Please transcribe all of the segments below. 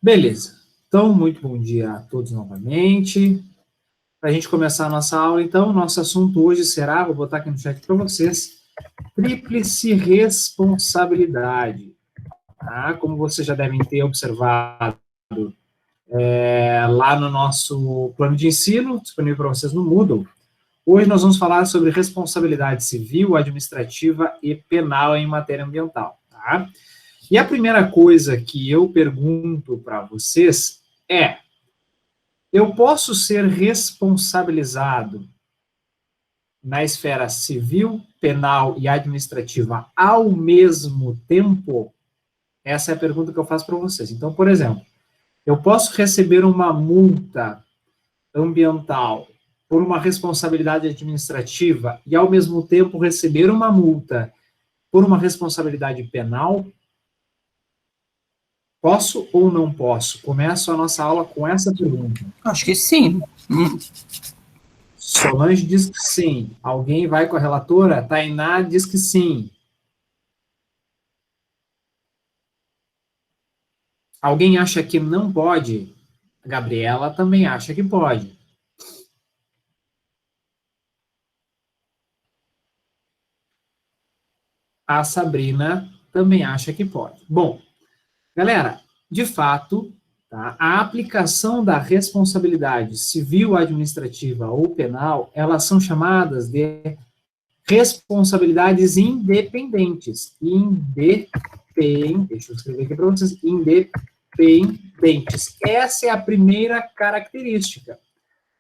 Beleza. Então, muito bom dia a todos novamente. Para a gente começar a nossa aula, então, nosso assunto hoje será, vou botar aqui no chat para vocês, tríplice responsabilidade. Tá? Como vocês já devem ter observado lá no nosso plano de ensino, disponível para vocês no Moodle, hoje nós vamos falar sobre responsabilidade civil, administrativa e penal em matéria ambiental. Tá? E a primeira coisa que eu pergunto para vocês é: eu posso ser responsabilizado na esfera civil, penal e administrativa ao mesmo tempo? Essa é a pergunta que eu faço para vocês. Então, por exemplo, eu posso receber uma multa ambiental por uma responsabilidade administrativa e, ao mesmo tempo, receber uma multa por uma responsabilidade penal? Posso ou não posso? Começo a nossa aula com essa pergunta. Acho que sim. Solange diz que sim. Alguém vai com a relatora? Tainá diz que sim. Alguém acha que não pode? A Gabriela também acha que pode. A Sabrina também acha que pode. Bom, galera, de fato, tá, a aplicação da responsabilidade civil, administrativa ou penal, elas são chamadas de responsabilidades independentes. Deixa eu escrever aqui para vocês. Independentes. Essa é a primeira característica.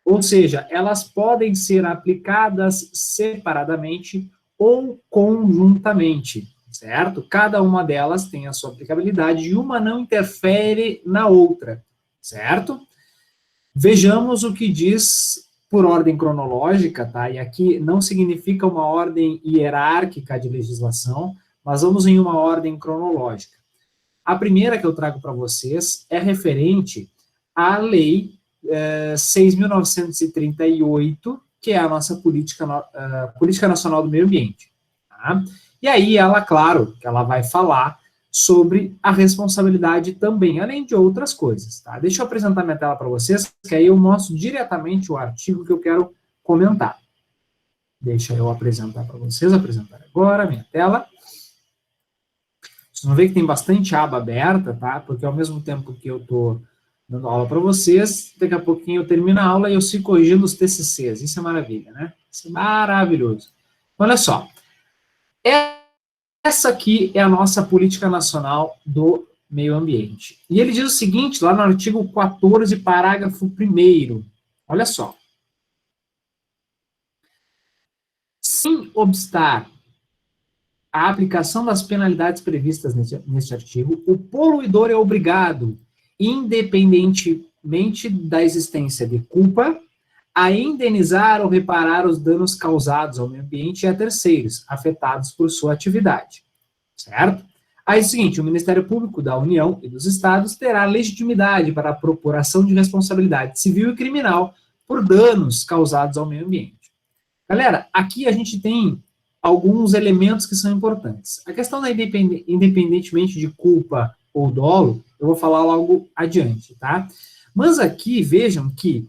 Ou seja, elas podem ser aplicadas separadamente ou conjuntamente, certo? Cada uma delas tem a sua aplicabilidade e uma não interfere na outra, certo? Vejamos o que diz por ordem cronológica, tá? E aqui não significa uma ordem hierárquica de legislação, mas vamos em uma ordem cronológica. A primeira que eu trago para vocês é referente à Lei 6.938, que é a nossa Política Nacional do Meio Ambiente. Tá? E aí ela, claro, que ela vai falar sobre a responsabilidade também, além de outras coisas. Tá? Deixa eu apresentar minha tela para vocês, que aí eu mostro diretamente o artigo que eu quero comentar. Deixa eu apresentar para vocês, apresentar agora minha tela. Vocês vão ver que tem bastante aba aberta, tá? Porque ao mesmo tempo que eu estou dando aula para vocês, daqui a pouquinho eu termino a aula e eu sigo corrigindo os TCCs. Isso é maravilha, né? Isso é maravilhoso. Olha só. Essa aqui é a nossa Política Nacional do Meio Ambiente. E ele diz o seguinte, lá no artigo 14, parágrafo 1º. Olha só. Sem obstar a aplicação das penalidades previstas neste artigo, o poluidor é obrigado, independentemente da existência de culpa, a indenizar ou reparar os danos causados ao meio ambiente e a terceiros, afetados por sua atividade. Certo? Aí é o seguinte, o Ministério Público da União e dos Estados terá legitimidade para a propuração de responsabilidade civil e criminal por danos causados ao meio ambiente. Galera, aqui a gente tem alguns elementos que são importantes. A questão da independentemente de culpa ou dolo, eu vou falar logo adiante, tá? Mas aqui, vejam que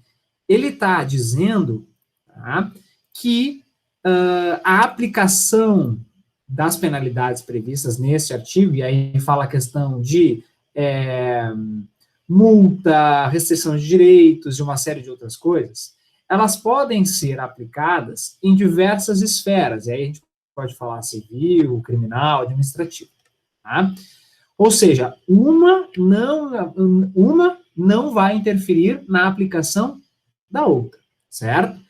ele está dizendo, tá, que a aplicação das penalidades previstas nesse artigo, e aí fala a questão de multa, restrição de direitos e uma série de outras coisas, elas podem ser aplicadas em diversas esferas, e aí a gente pode falar civil, criminal, administrativo. Tá? Ou seja, uma não vai interferir na aplicação da outra, certo?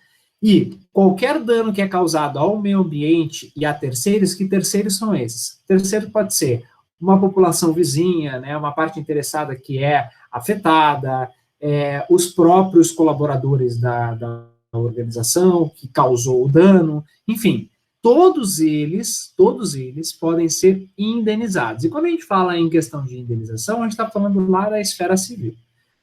E qualquer dano que é causado ao meio ambiente e a terceiros, que terceiros são esses? Terceiro pode ser uma população vizinha, né, uma parte interessada que é afetada, os próprios colaboradores da organização que causou o dano, enfim, todos eles podem ser indenizados. E quando a gente fala em questão de indenização, a gente está falando lá da esfera civil,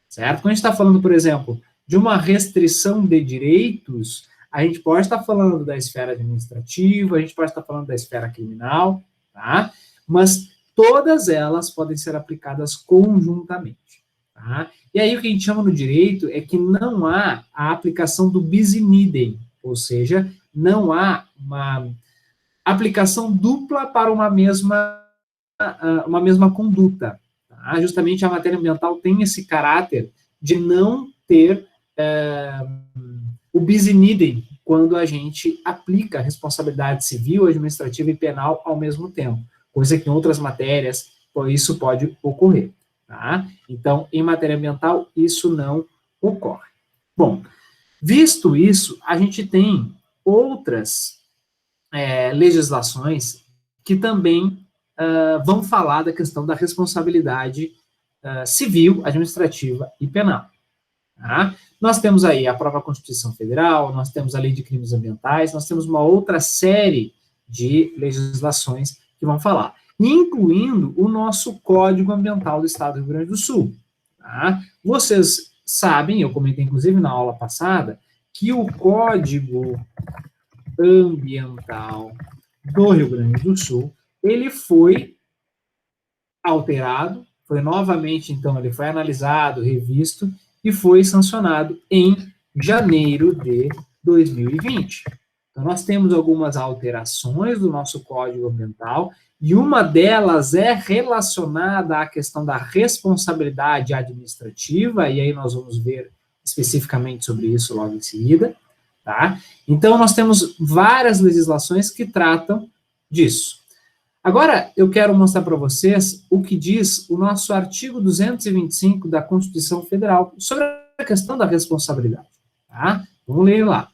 certo? Quando a gente está falando, por exemplo, de uma restrição de direitos, a gente pode estar falando da esfera administrativa, a gente pode estar falando da esfera criminal, tá? Mas todas elas podem ser aplicadas conjuntamente, Tá? E aí o que a gente chama no direito é que não há a aplicação do bis in idem, ou seja, não há uma aplicação dupla para uma mesma conduta. Tá? Justamente a matéria ambiental tem esse caráter de não ter o bis in idem quando a gente aplica a responsabilidade civil, administrativa e penal ao mesmo tempo, coisa que em outras matérias isso pode ocorrer. Tá? Então, em matéria ambiental, isso não ocorre. Bom, visto isso, a gente tem outras legislações que também vão falar da questão da responsabilidade civil, administrativa e penal. Tá? Nós temos aí a própria Constituição Federal, nós temos a Lei de Crimes Ambientais, nós temos uma outra série de legislações que vão falar, incluindo o nosso Código Ambiental do Estado do Rio Grande do Sul. Tá? Vocês sabem, eu comentei inclusive na aula passada, que o Código Ambiental do Rio Grande do Sul, ele foi alterado, foi novamente, então, ele foi analisado, revisto, e foi sancionado em janeiro de 2020. Então, nós temos algumas alterações do nosso Código Ambiental, e uma delas é relacionada à questão da responsabilidade administrativa, e aí nós vamos ver especificamente sobre isso logo em seguida, tá? Então, nós temos várias legislações que tratam disso. Agora, eu quero mostrar para vocês o que diz o nosso artigo 225 da Constituição Federal sobre a questão da responsabilidade. Tá? Vamos ler lá.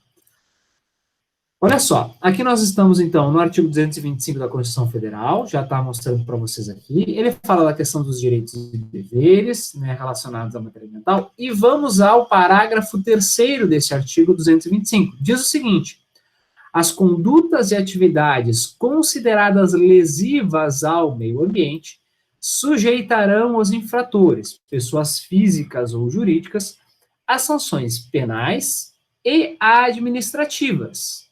Olha só, aqui nós estamos, então, no artigo 225 da Constituição Federal, já está mostrando para vocês aqui. Ele fala da questão dos direitos e deveres, né, relacionados à matéria ambiental, e vamos ao parágrafo 3º desse artigo 225. Diz o seguinte: as condutas e atividades consideradas lesivas ao meio ambiente sujeitarão os infratores, pessoas físicas ou jurídicas, a sanções penais e administrativas,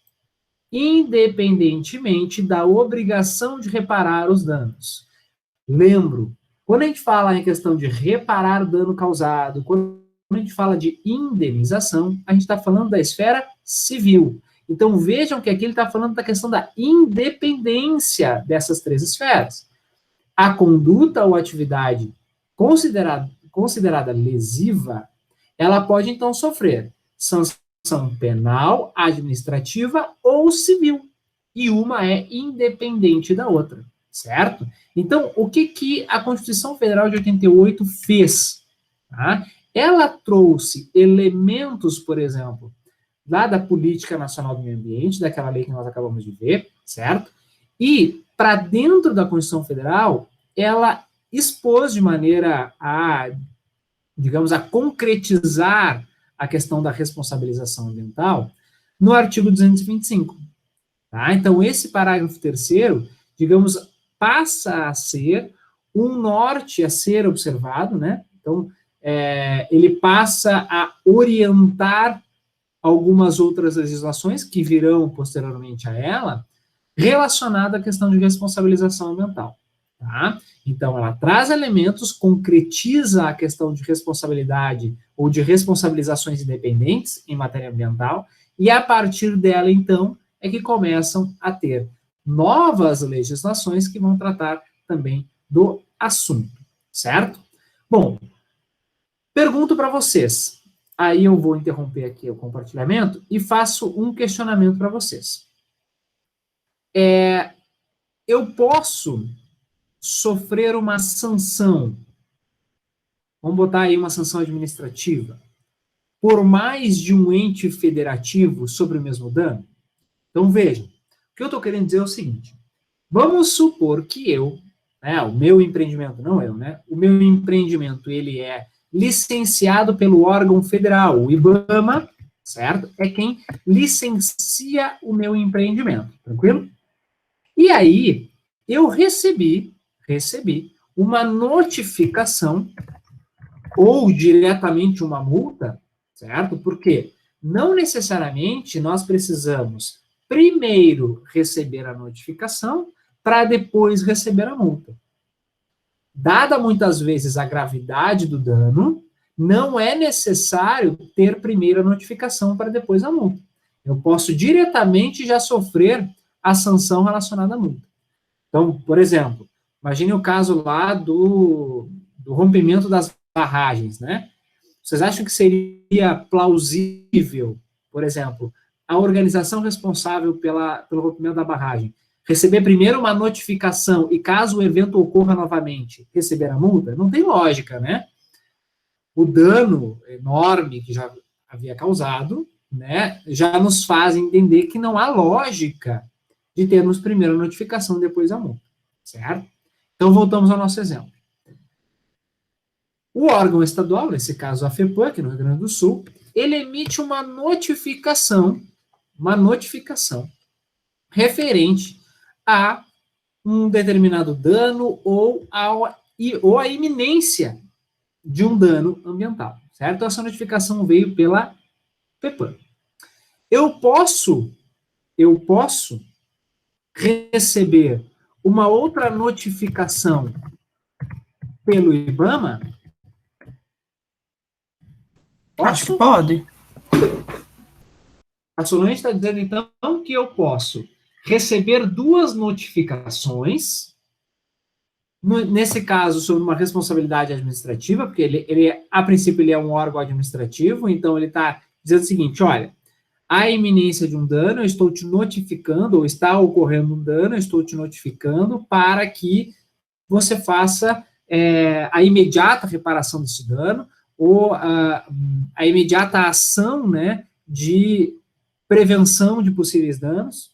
independentemente da obrigação de reparar os danos. Lembro, quando a gente fala em questão de reparar o dano causado, quando a gente fala de indenização, a gente está falando da esfera civil. Então, vejam que aqui ele está falando da questão da independência dessas três esferas. A conduta ou atividade considerada lesiva, ela pode, então, sofrer sanção penal, administrativa ou civil. E uma é independente da outra, certo? Então, o que a Constituição Federal de 88 fez? Tá? Ela trouxe elementos, por exemplo, lá da Política Nacional do Meio Ambiente, daquela lei que nós acabamos de ver, certo? E, para dentro da Constituição Federal, ela expôs de maneira a, digamos, a concretizar a questão da responsabilização ambiental no artigo 225. Tá? Então, esse parágrafo 3º, digamos, passa a ser um norte a ser observado, né? Então, ele passa a orientar algumas outras legislações que virão posteriormente a ela, relacionada à questão de responsabilização ambiental. Tá? Então, ela traz elementos, concretiza a questão de responsabilidade ou de responsabilizações independentes em matéria ambiental, e a partir dela, então, é que começam a ter novas legislações que vão tratar também do assunto, certo? Bom, pergunto para vocês. Aí eu vou interromper aqui o compartilhamento e faço um questionamento para vocês. Eu posso sofrer uma sanção, vamos botar aí uma sanção administrativa, por mais de um ente federativo sobre o mesmo dano? Então, vejam, o que eu estou querendo dizer é o seguinte: vamos supor que o meu empreendimento, não eu, né? O meu empreendimento, ele é licenciado pelo órgão federal, o IBAMA, certo? É quem licencia o meu empreendimento, tranquilo? E aí, eu recebi uma notificação ou diretamente uma multa, certo? Porque não necessariamente nós precisamos primeiro receber a notificação para depois receber a multa. Dada muitas vezes a gravidade do dano, não é necessário ter primeiro a notificação para depois a multa. Eu posso diretamente já sofrer a sanção relacionada à multa. Então, por exemplo, imagine o caso lá do rompimento das barragens, né? Vocês acham que seria plausível, por exemplo, a organização responsável pelo rompimento da barragem receber primeiro uma notificação e, caso o evento ocorra novamente, receber a multa? Não tem lógica, né? O dano enorme que já havia causado, né, já nos faz entender que não há lógica de termos primeiro a notificação e depois a multa, certo? Então, voltamos ao nosso exemplo. O órgão estadual, nesse caso a FEPAM, aqui no Rio Grande do Sul, ele emite uma notificação referente a um determinado dano ou a iminência de um dano ambiental, certo? Essa notificação veio pela FEPAM. Eu posso receber uma outra notificação pelo IBAMA? Acho que pode. A Solange está dizendo, então, que eu posso receber duas notificações, nesse caso, sobre uma responsabilidade administrativa, porque ele a princípio, ele é um órgão administrativo, então ele está dizendo o seguinte, olha, há iminência de um dano, eu estou te notificando, ou está ocorrendo um dano, eu estou te notificando para que você faça a imediata reparação desse dano, ou a imediata ação, né, de prevenção de possíveis danos,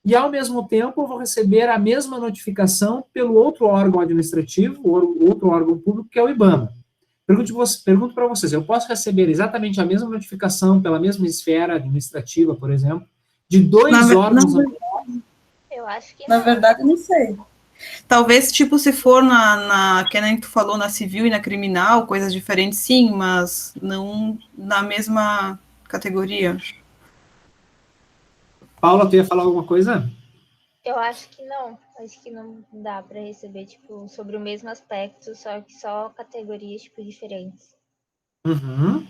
e, ao mesmo tempo, eu vou receber a mesma notificação pelo outro órgão administrativo, ou outro órgão público, que é o IBAMA. Pergunto para vocês, eu posso receber exatamente a mesma notificação pela mesma esfera administrativa, por exemplo, de dois órgãos? Eu acho que não. Na verdade, não sei. Talvez, tipo, se for que nem tu falou, na civil e na criminal, coisas diferentes, sim, mas não na mesma categoria. Paula, tu ia falar alguma coisa? Eu acho que não. Acho que não dá para receber, tipo, sobre o mesmo aspecto, só que só categorias, tipo, diferentes. Uhum.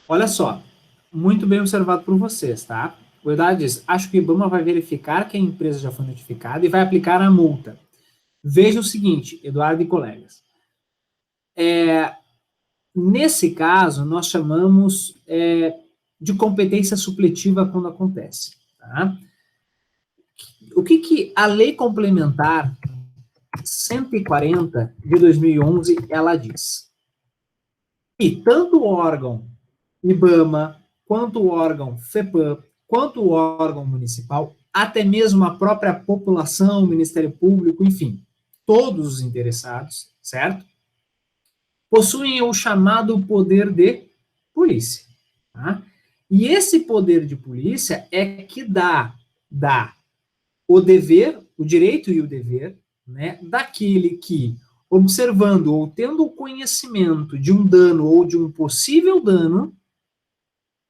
Olha só, muito bem observado por vocês, tá? O verdade diz, acho que o IBAMA vai verificar que a empresa já foi notificada e vai aplicar a multa. Veja o seguinte, Eduardo e colegas. Nesse caso, nós chamamos de competência supletiva quando acontece. Tá? O que a Lei Complementar 140 de 2011, ela diz? E tanto o órgão IBAMA, quanto o órgão FEPAM, quanto o órgão municipal, até mesmo a própria população, o Ministério Público, enfim, todos os interessados, certo? Possuem o chamado poder de polícia. Tá? E esse poder de polícia é que dá o dever, o direito e o dever, né, daquele que, observando ou tendo conhecimento de um dano ou de um possível dano,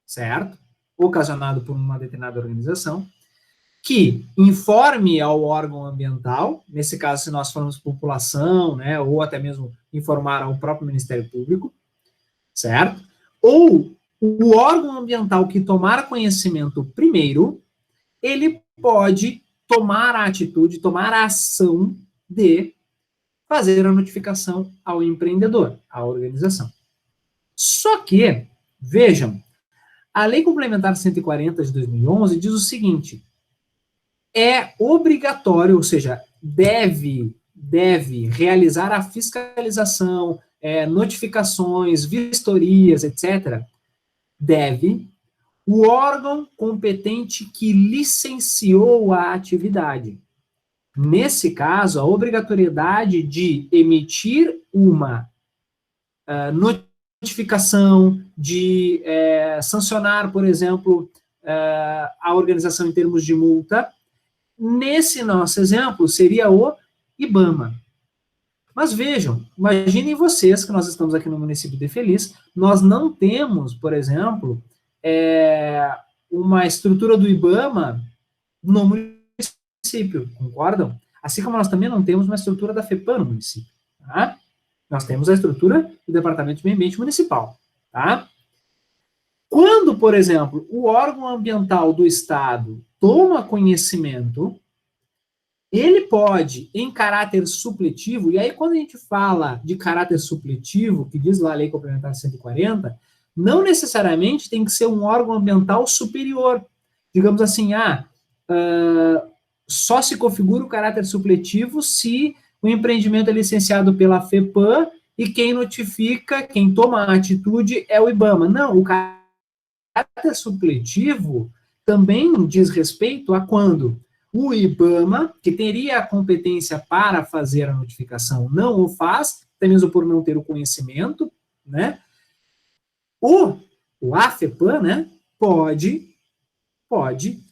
certo? Ocasionado por uma determinada organização, que informe ao órgão ambiental, nesse caso, se nós formos população, né, ou até mesmo informar ao próprio Ministério Público, certo? Ou o órgão ambiental que tomar conhecimento primeiro, ele pode tomar a atitude, tomar a ação de fazer a notificação ao empreendedor, à organização. Só que, vejam, a Lei Complementar 140 de 2011 diz o seguinte, é obrigatório, ou seja, deve realizar a fiscalização, notificações, vistorias, etc., deve o órgão competente que licenciou a atividade. Nesse caso, a obrigatoriedade de emitir uma notificação, de sancionar, por exemplo, a organização em termos de multa, nesse nosso exemplo, seria o IBAMA. Mas vejam, imaginem vocês que nós estamos aqui no município de Feliz, nós não temos, por exemplo, uma estrutura do IBAMA no município, concordam? Assim como nós também não temos uma estrutura da FEPAM no município, tá? Nós temos a estrutura do Departamento de Meio Ambiente Municipal, tá? Quando, por exemplo, o órgão ambiental do Estado toma conhecimento, ele pode, em caráter supletivo, e aí quando a gente fala de caráter supletivo, que diz lá a Lei Complementar 140, não necessariamente tem que ser um órgão ambiental superior. Digamos assim, só se configura o caráter supletivo se o empreendimento é licenciado pela FEPAM e quem notifica, quem toma a atitude é o IBAMA. Não, o caráter supletivo também diz respeito a quando o IBAMA, que teria a competência para fazer a notificação, não o faz, até mesmo por não ter o conhecimento, né? O AFEPAM, né, pode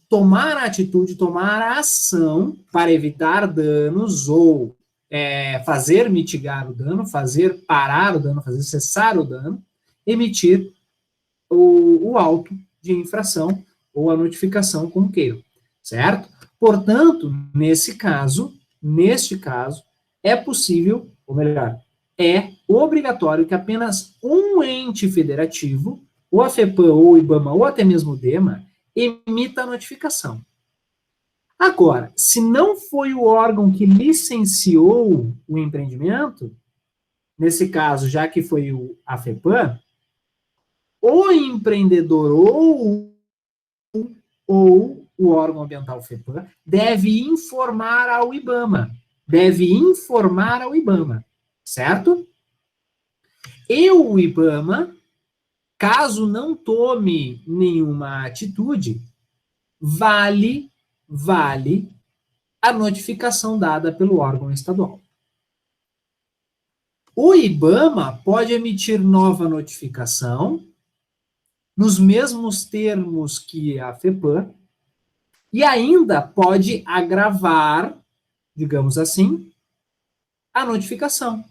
tomar a atitude, tomar a ação para evitar danos ou fazer mitigar o dano, fazer parar o dano, fazer cessar o dano, emitir o auto de infração ou a notificação, como queiram, certo? Portanto, neste caso, é possível, ou melhor, é obrigatório que apenas um ente federativo, ou a FEPAM, ou o IBAMA, ou até mesmo o DEMA, emita a notificação. Agora, se não foi o órgão que licenciou o empreendimento, nesse caso, já que foi a FEPAM, o empreendedor ou o órgão ambiental FEPAM deve informar ao IBAMA. Certo? E o IBAMA, caso não tome nenhuma atitude, vale a notificação dada pelo órgão estadual. O IBAMA pode emitir nova notificação nos mesmos termos que a FEPAM e ainda pode agravar, digamos assim, a notificação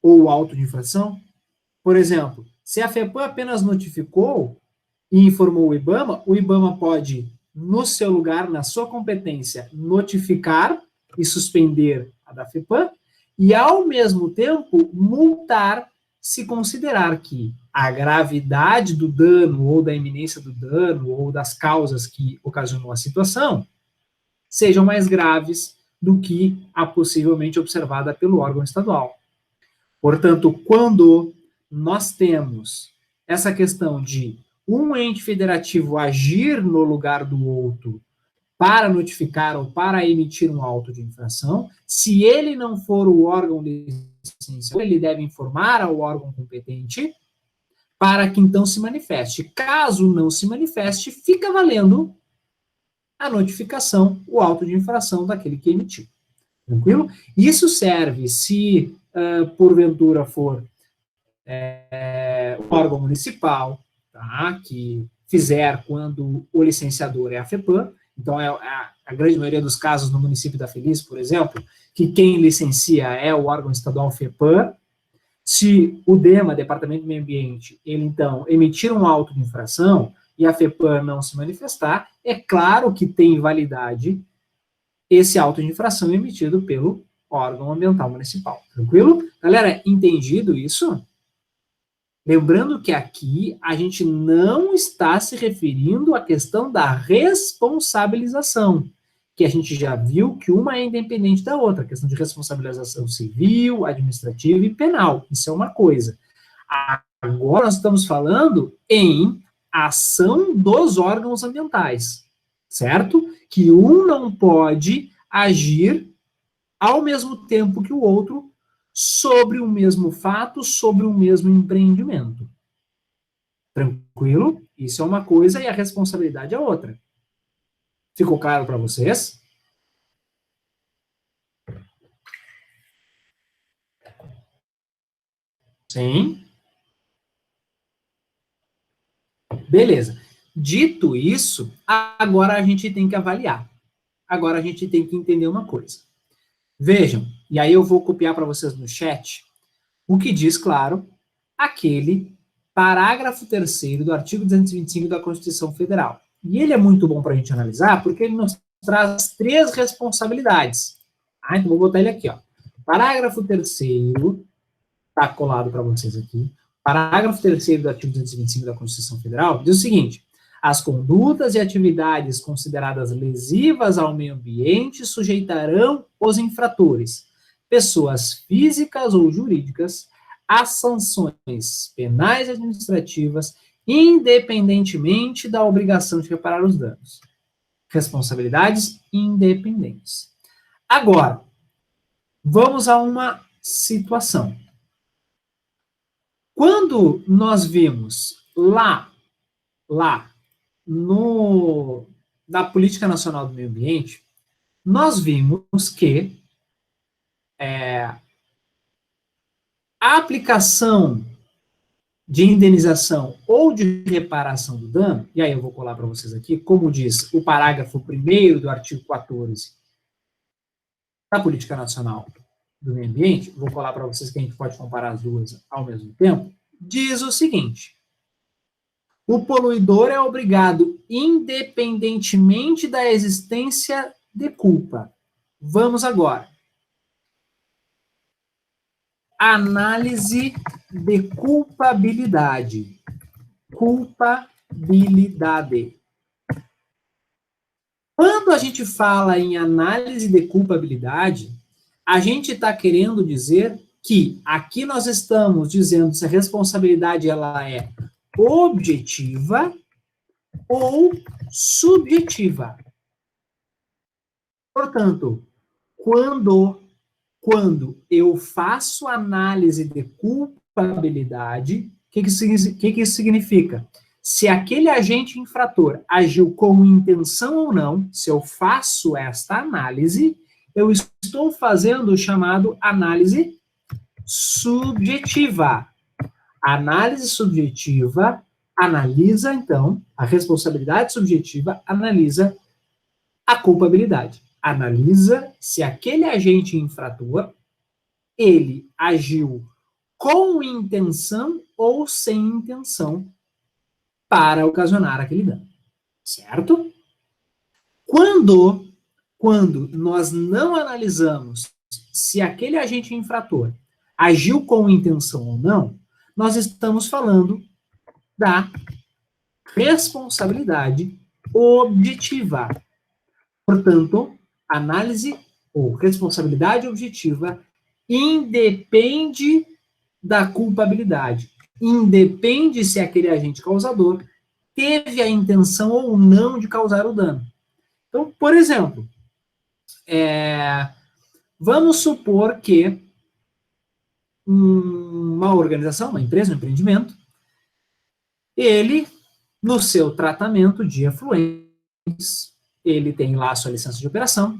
ou o auto de infração. Por exemplo, se a FEPAM apenas notificou e informou o IBAMA pode, no seu lugar, na sua competência, notificar e suspender a da FEPAM e, ao mesmo tempo, multar se considerar que a gravidade do dano ou da iminência do dano ou das causas que ocasionou a situação sejam mais graves do que a possivelmente observada pelo órgão estadual. Portanto, quando nós temos essa questão de um ente federativo agir no lugar do outro para notificar ou para emitir um auto de infração, se ele não for o órgão licenciado, ele deve informar ao órgão competente para que então se manifeste. Caso não se manifeste, fica valendo a notificação, o auto de infração daquele que emitiu. Tranquilo? Isso serve se, porventura, for o órgão municipal, tá, que fizer quando o licenciador é a FEPAM. Então, a grande maioria dos casos no município da Feliz, por exemplo, que quem licencia é o órgão estadual FEPAM. Se o DEMA, Departamento de Meio Ambiente, ele, então, emitir um auto de infração e a FEPAM não se manifestar, é claro que tem validade esse auto de infração emitido pelo órgão ambiental municipal. Tranquilo? Galera, entendido isso? Lembrando que aqui a gente não está se referindo à questão da responsabilização, que a gente já viu que uma é independente da outra, a questão de responsabilização civil, administrativa e penal. Isso é uma coisa. Agora nós estamos falando em ação dos órgãos ambientais, certo? Que um não pode agir ao mesmo tempo que o outro sobre o mesmo fato, sobre o mesmo empreendimento. Tranquilo? Isso é uma coisa e a responsabilidade é outra. Ficou claro para vocês? Sim? Beleza. Dito isso, agora a gente tem que avaliar. Agora a gente tem que entender uma coisa. Vejam, e aí eu vou copiar para vocês no chat, o que diz, claro, aquele parágrafo 3º do artigo 225 da Constituição Federal. E ele é muito bom para a gente analisar, porque ele nos traz 3 responsabilidades. Ah, então vou botar ele aqui, ó. Parágrafo 3º, está colado para vocês aqui. Parágrafo 3º do artigo 225 da Constituição Federal diz o seguinte: as condutas e atividades consideradas lesivas ao meio ambiente sujeitarão os infratores, pessoas físicas ou jurídicas, às sanções penais e administrativas, independentemente da obrigação de reparar os danos. Responsabilidades independentes. Agora, vamos a uma situação. Quando nós vimos na Política Nacional do Meio Ambiente, nós vimos que a aplicação de indenização ou de reparação do dano, e aí eu vou colar para vocês aqui, como diz o parágrafo 1º do artigo 14 da Política Nacional do Meio Ambiente, vou colar para vocês que a gente pode comparar as duas ao mesmo tempo, diz o seguinte: o poluidor é obrigado, independentemente da existência de culpa. Vamos agora. Análise de culpabilidade. Culpabilidade. Quando a gente fala em análise de culpabilidade, a gente está querendo dizer que aqui nós estamos dizendo se a responsabilidade ela é objetiva ou subjetiva. Portanto, quando eu faço análise de culpabilidade, o que isso significa? Se aquele agente infrator agiu com intenção ou não, se eu faço esta análise, eu estou fazendo o chamado análise subjetiva. A análise subjetiva analisa, então, a responsabilidade subjetiva analisa a culpabilidade. Analisa se aquele agente infrator, ele agiu com intenção ou sem intenção para ocasionar aquele dano. Certo? Quando nós não analisamos se aquele agente infrator agiu com intenção ou não, nós estamos falando da responsabilidade objetiva. Portanto, análise ou responsabilidade objetiva independe da culpabilidade. Independe se aquele agente causador teve a intenção ou não de causar o dano. Então, por exemplo, vamos supor que uma organização, uma empresa, um empreendimento, ele, no seu tratamento de efluentes, ele tem lá a sua licença de operação,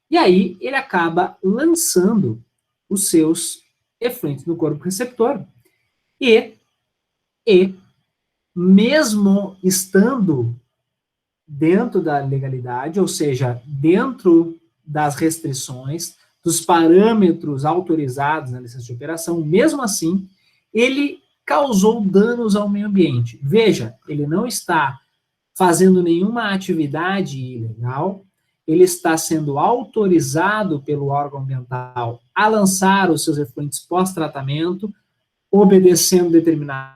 e aí ele acaba lançando os seus efluentes no corpo receptor, e mesmo estando dentro da legalidade, ou seja, dentro das restrições, dos parâmetros autorizados na licença de operação, mesmo assim, ele causou danos ao meio ambiente. Veja, ele não está fazendo nenhuma atividade ilegal, ele está sendo autorizado pelo órgão ambiental a lançar os seus efluentes pós-tratamento, obedecendo determinados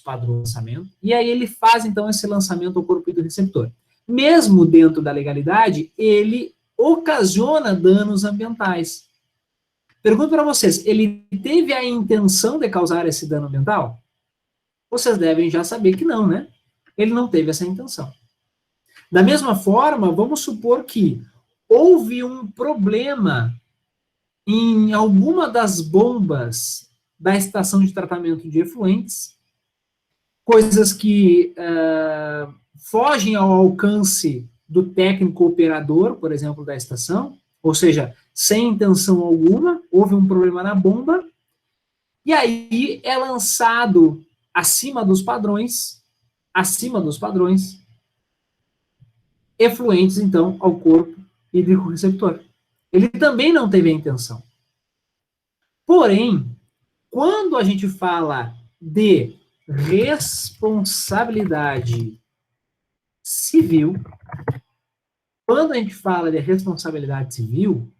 padrões de lançamento, e aí ele faz, então, esse lançamento ao corpo do receptor. Mesmo dentro da legalidade, ele ocasiona danos ambientais. Pergunto para vocês, ele teve a intenção de causar esse dano ambiental? Vocês devem já saber que não, né? Ele não teve essa intenção. Da mesma forma, vamos supor que houve um problema em alguma das bombas da estação de tratamento de efluentes, coisas que fogem ao alcance do técnico operador, por exemplo, da estação, ou seja, sem intenção alguma, houve um problema na bomba, e aí é lançado acima dos padrões, efluentes, então, ao corpo hídrico receptor. Ele também não teve a intenção. Porém, quando a gente fala de responsabilidade civil, quando a gente fala de responsabilidade civil,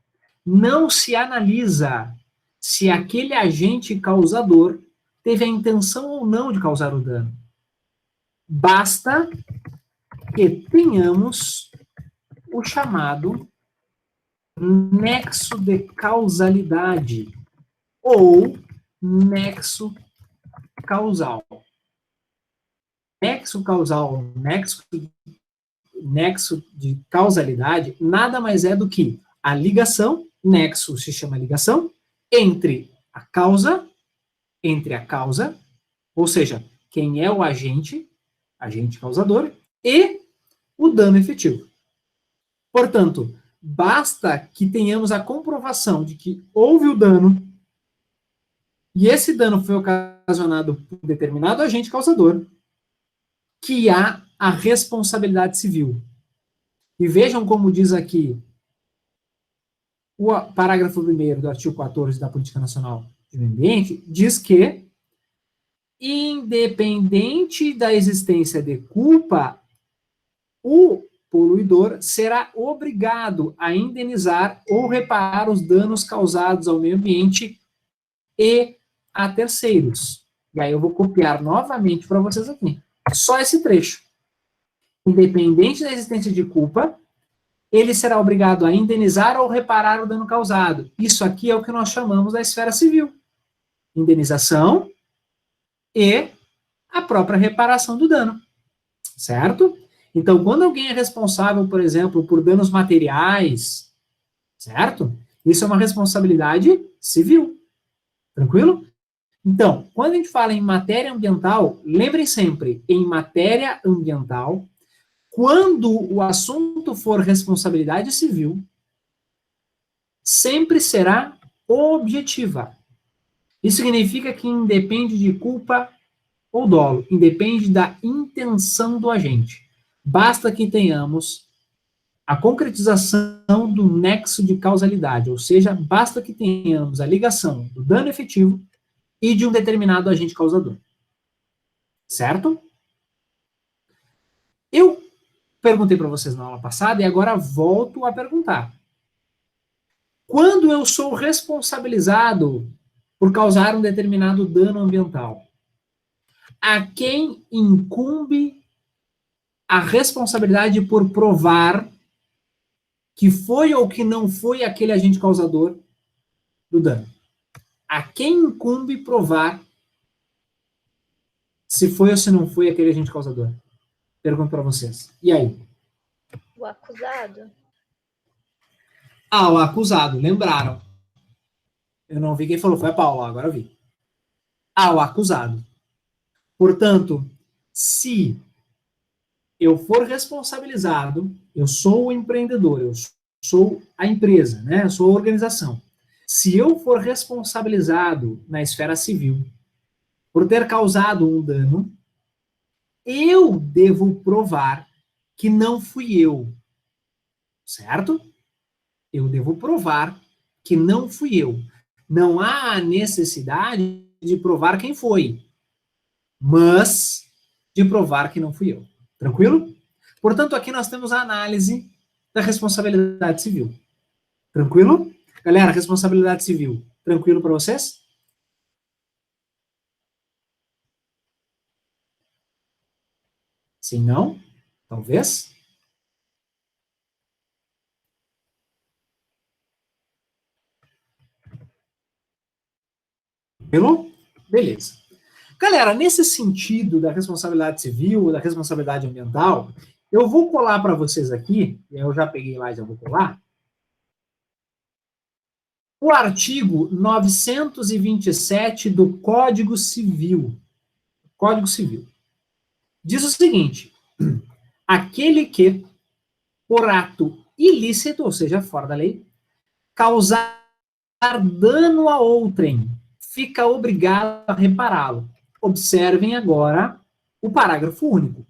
não se analisa se aquele agente causador teve a intenção ou não de causar o dano. Basta que tenhamos o chamado nexo de causalidade ou nexo causal. Nexo causal, nexo de causalidade, nada mais é do que a ligação, nexo se chama ligação, entre a causa, ou seja, quem é o agente causador, e o dano efetivo. Portanto, basta que tenhamos a comprovação de que houve o dano, e esse dano foi ocasionado por um determinado agente causador, que há a responsabilidade civil. E vejam como diz aqui o parágrafo 1º do artigo 14 da Política Nacional de Meio Ambiente, diz que, independente da existência de culpa, o poluidor será obrigado a indenizar ou reparar os danos causados ao meio ambiente e a terceiros. E aí eu vou copiar novamente para vocês aqui. Só esse trecho. Independente da existência de culpa, ele será obrigado a indenizar ou reparar o dano causado. Isso aqui é o que nós chamamos da esfera civil. Indenização e a própria reparação do dano. Certo? Então, quando alguém é responsável, por exemplo, por danos materiais, certo? Isso é uma responsabilidade civil. Tranquilo? Então, quando a gente fala em matéria ambiental, lembrem sempre, em matéria ambiental, quando o assunto for responsabilidade civil, sempre será objetiva. Isso significa que independe de culpa ou dolo, independe da intenção do agente. Basta que tenhamos a concretização do nexo de causalidade, ou seja, basta que tenhamos a ligação do dano efetivo e de um determinado agente causador. Certo? Eu perguntei para vocês na aula passada e agora volto a perguntar. Quando eu sou responsabilizado por causar um determinado dano ambiental, a quem incumbe a responsabilidade por provar que foi ou que não foi aquele agente causador do dano? A quem incumbe provar se foi ou se não foi aquele agente causador? Pergunto para vocês. E aí? O acusado. Ah, o acusado, lembraram. Eu não vi quem falou, foi a Paula, agora eu vi. Ah, o acusado. Portanto, se eu for responsabilizado, eu sou o empreendedor, eu sou a empresa, né? Eu sou a organização. Se eu for responsabilizado na esfera civil por ter causado um dano, eu devo provar que não fui eu. Certo? Eu devo provar que não fui eu. Não há necessidade de provar quem foi, mas de provar que não fui eu. Tranquilo? Portanto, aqui nós temos a análise da responsabilidade civil. Tranquilo? Galera, responsabilidade civil, tranquilo para vocês? Sim, não? Talvez? Tranquilo? Beleza. Galera, nesse sentido da responsabilidade civil, da responsabilidade ambiental, eu vou colar para vocês aqui, eu já peguei lá e já vou colar, o artigo 927 do Código Civil. Código Civil. Diz o seguinte: aquele que, por ato ilícito, ou seja, fora da lei, causar dano a outrem, fica obrigado a repará-lo. Observem agora o parágrafo único.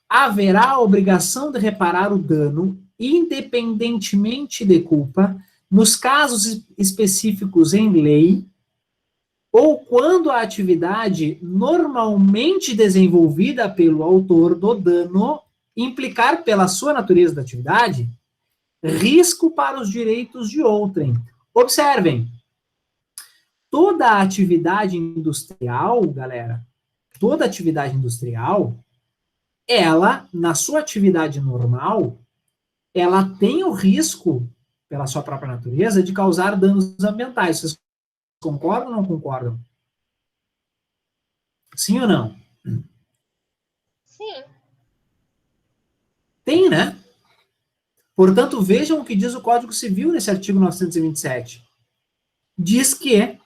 Haverá a obrigação de reparar o dano, independentemente de culpa, nos casos específicos em lei, ou quando a atividade normalmente desenvolvida pelo autor do dano implicar pela sua natureza da atividade risco para os direitos de outrem. Observem, toda atividade industrial, galera, toda atividade industrial, ela, na sua atividade normal, ela tem o risco, pela sua própria natureza, de causar danos ambientais. Vocês concordam ou não concordam? Sim ou não? Sim. Tem, né? Portanto, vejam o que diz o Código Civil nesse artigo 927. Diz que,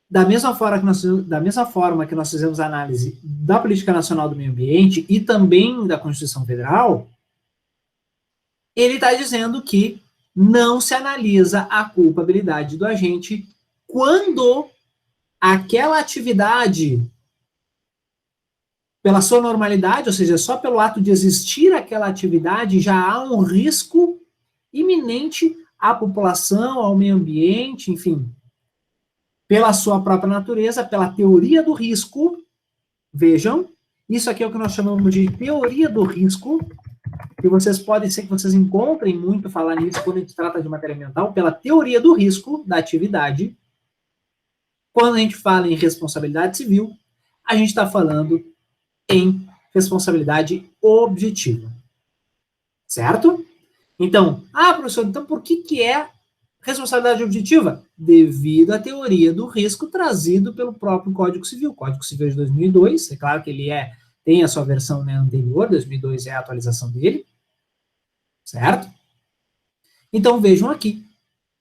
da mesma forma que nós fizemos a análise da Política Nacional do Meio Ambiente e também da Constituição Federal, ele está dizendo que não se analisa a culpabilidade do agente quando aquela atividade, pela sua normalidade, ou seja, só pelo ato de existir aquela atividade, já há um risco iminente à população, ao meio ambiente, enfim, pela sua própria natureza, pela teoria do risco. Vejam, isso aqui é o que nós chamamos de teoria do risco, que vocês podem ser que vocês encontrem muito falar nisso quando a gente trata de matéria ambiental, pela teoria do risco da atividade. Quando a gente fala em responsabilidade civil, a gente está falando em responsabilidade objetiva. Certo? Então, professor, então por que é responsabilidade objetiva? Devido à teoria do risco trazido pelo próprio Código Civil. O Código Civil de 2002, é claro que ele tem a sua versão, né, anterior, 2002 é a atualização dele, certo? Então, vejam aqui,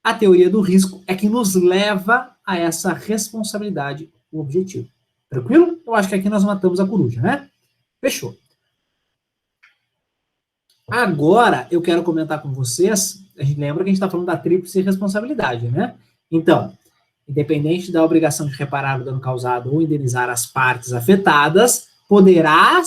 a teoria do risco é que nos leva a essa responsabilidade objetiva. Tranquilo? Eu acho que aqui nós matamos a coruja, né? Fechou. Agora, eu quero comentar com vocês, a gente lembra que a gente está falando da tríplice responsabilidade, né? Então, independente da obrigação de reparar o dano causado ou indenizar as partes afetadas, poderá,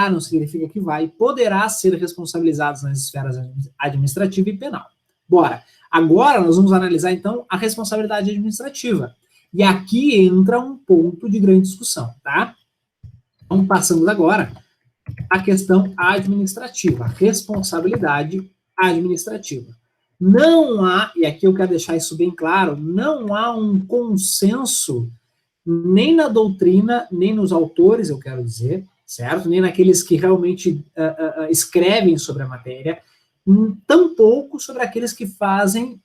não significa que poderá ser responsabilizados nas esferas administrativa e penal. Bora. Agora, nós vamos analisar, então, a responsabilidade administrativa. E aqui entra um ponto de grande discussão, tá? Então, passamos agora à questão administrativa, responsabilidade administrativa. Não há, e aqui eu quero deixar isso bem claro, não há um consenso, nem na doutrina, nem nos autores, eu quero dizer, certo? Nem naqueles que realmente escrevem sobre a matéria, tampouco sobre aqueles que fazem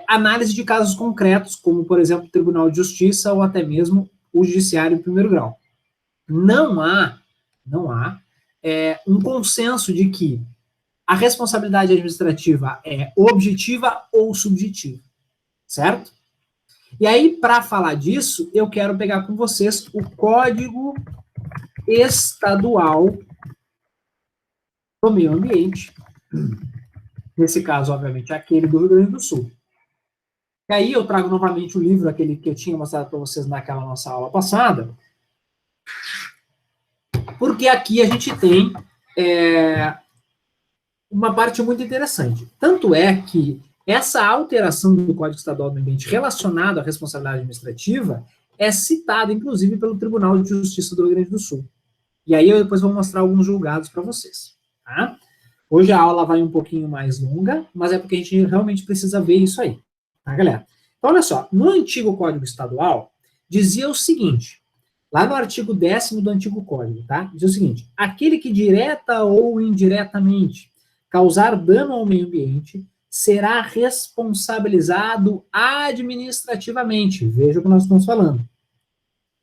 análise de casos concretos, como, por exemplo, o Tribunal de Justiça ou até mesmo o Judiciário em primeiro grau. Não há um consenso de que a responsabilidade administrativa é objetiva ou subjetiva, certo? E aí, para falar disso, eu quero pegar com vocês o Código Estadual do Meio Ambiente, nesse caso, obviamente, aquele do Rio Grande do Sul. E aí eu trago novamente o livro, aquele que eu tinha mostrado para vocês naquela nossa aula passada, porque aqui a gente tem uma parte muito interessante. Tanto é que essa alteração do Código Estadual do Meio Ambiente relacionada à responsabilidade administrativa é citada, inclusive, pelo Tribunal de Justiça do Rio Grande do Sul. E aí eu depois vou mostrar alguns julgados para vocês, tá? Hoje a aula vai um pouquinho mais longa, mas é porque a gente realmente precisa ver isso aí, tá, galera? Então, olha só, no antigo Código Estadual, dizia o seguinte, lá no artigo 10º do antigo Código, tá? Diz o seguinte, aquele que direta ou indiretamente causar dano ao meio ambiente será responsabilizado administrativamente, veja o que nós estamos falando,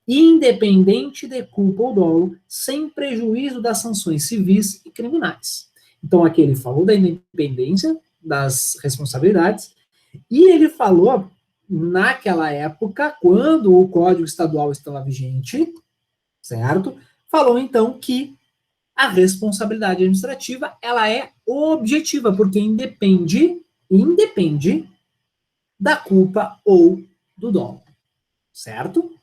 independente de culpa ou dolo, sem prejuízo das sanções civis e criminais. Então, aqui ele falou da independência das responsabilidades, e ele falou, naquela época, quando o Código Estadual estava vigente, certo? Falou, então, que a responsabilidade administrativa, ela é objetiva, porque independe da culpa ou do dolo, certo?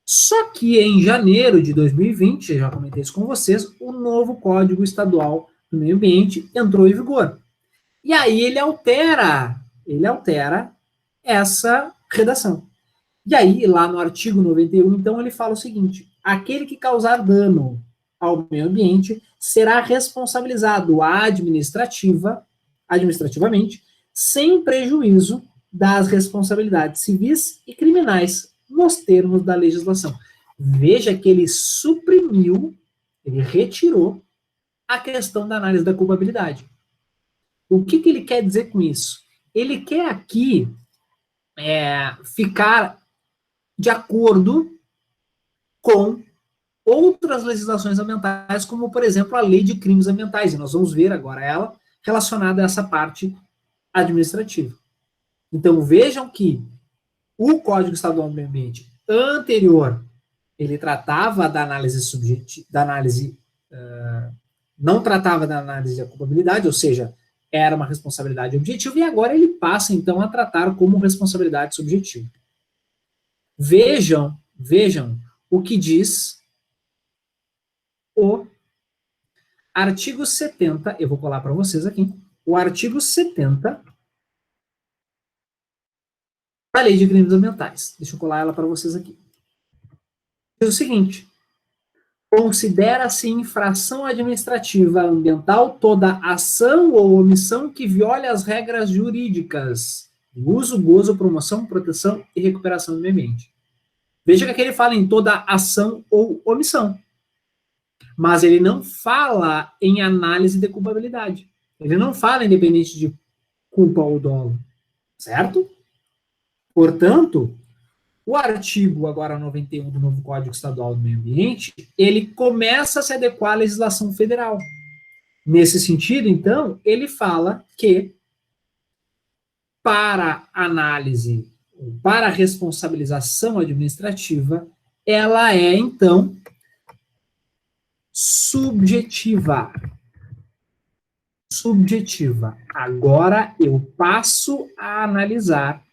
Só que em janeiro de 2020, já comentei isso com vocês, o novo Código Estadual do Meio Ambiente entrou em vigor. E aí ele altera essa redação. E aí, lá no artigo 91, então, ele fala o seguinte, aquele que causar dano ao meio ambiente será responsabilizado administrativamente, sem prejuízo das responsabilidades civis e criminais nos termos da legislação. Veja que ele suprimiu, ele retirou a questão da análise da culpabilidade. O que ele quer dizer com isso? Ele quer aqui ficar de acordo com outras legislações ambientais, como, por exemplo, a Lei de Crimes Ambientais, e nós vamos ver agora ela relacionada a essa parte administrativa. Então, vejam que o Código Estadual do Meio Ambiente anterior, ele tratava da análise subjetiva, não tratava da análise da culpabilidade, ou seja, era uma responsabilidade objetiva, e agora ele passa, então, a tratar como responsabilidade subjetiva. Vejam o que diz o artigo 70, eu vou colar para vocês aqui, o artigo 70 da Lei de Crimes Ambientais. Deixa eu colar ela para vocês aqui. Diz o seguinte: considera-se infração administrativa ambiental toda ação ou omissão que viole as regras jurídicas de uso, gozo, promoção, proteção e recuperação do meio ambiente. Veja que aqui ele fala em toda ação ou omissão, mas ele não fala em análise de culpabilidade. Ele não fala independente de culpa ou dolo, certo? Portanto, o artigo agora 91 do novo Código Estadual do Meio Ambiente, ele começa a se adequar à legislação federal. Nesse sentido, então, ele fala que para análise, para responsabilização administrativa, ela é, então, subjetiva. Subjetiva. Agora eu passo a analisar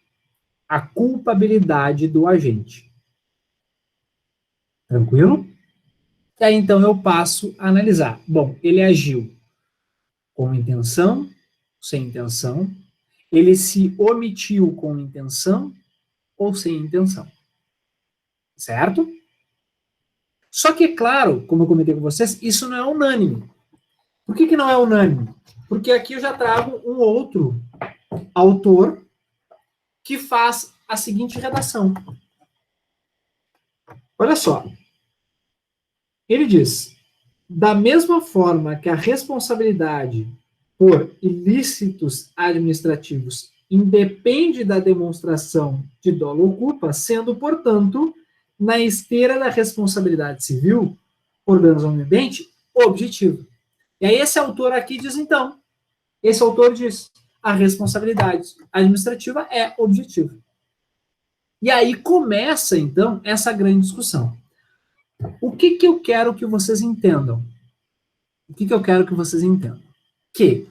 a culpabilidade do agente. Tranquilo? E aí, então, eu passo a analisar. Bom, ele agiu com intenção, sem intenção, ele se omitiu com intenção ou sem intenção. Certo? Só que, é claro, como eu comentei com vocês, isso não é unânime. Por que não é unânime? Porque aqui eu já trago um outro autor que faz a seguinte redação. Olha só. Ele diz: da mesma forma que a responsabilidade por ilícitos administrativos independe da demonstração de dolo ou culpa, sendo, portanto, na esteira da responsabilidade civil por danos ao meio ambiente, objetivo. E aí esse autor aqui diz, então, esse autor diz, a responsabilidade administrativa é objetiva. E aí começa, então, essa grande discussão. O que eu quero que vocês entendam? O que eu quero que vocês entendam? Que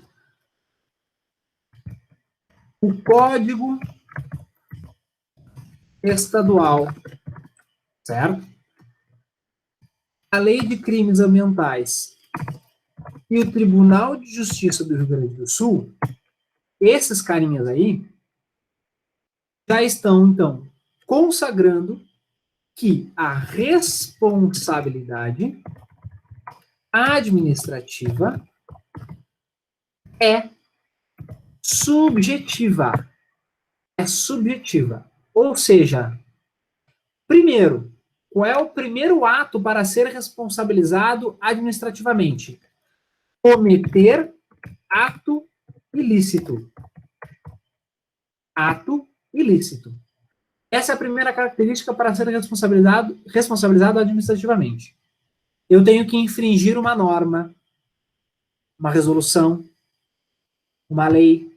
o Código Estadual, certo? A Lei de Crimes Ambientais e o Tribunal de Justiça do Rio Grande do Sul, esses carinhas aí, já estão, então, consagrando que a responsabilidade administrativa é subjetiva. É subjetiva. Ou seja, primeiro, qual é o primeiro ato para ser responsabilizado administrativamente? Cometer ato ilícito. Ato ilícito. Essa é a primeira característica para ser responsabilizado administrativamente. Eu tenho que infringir uma norma, uma resolução, uma lei.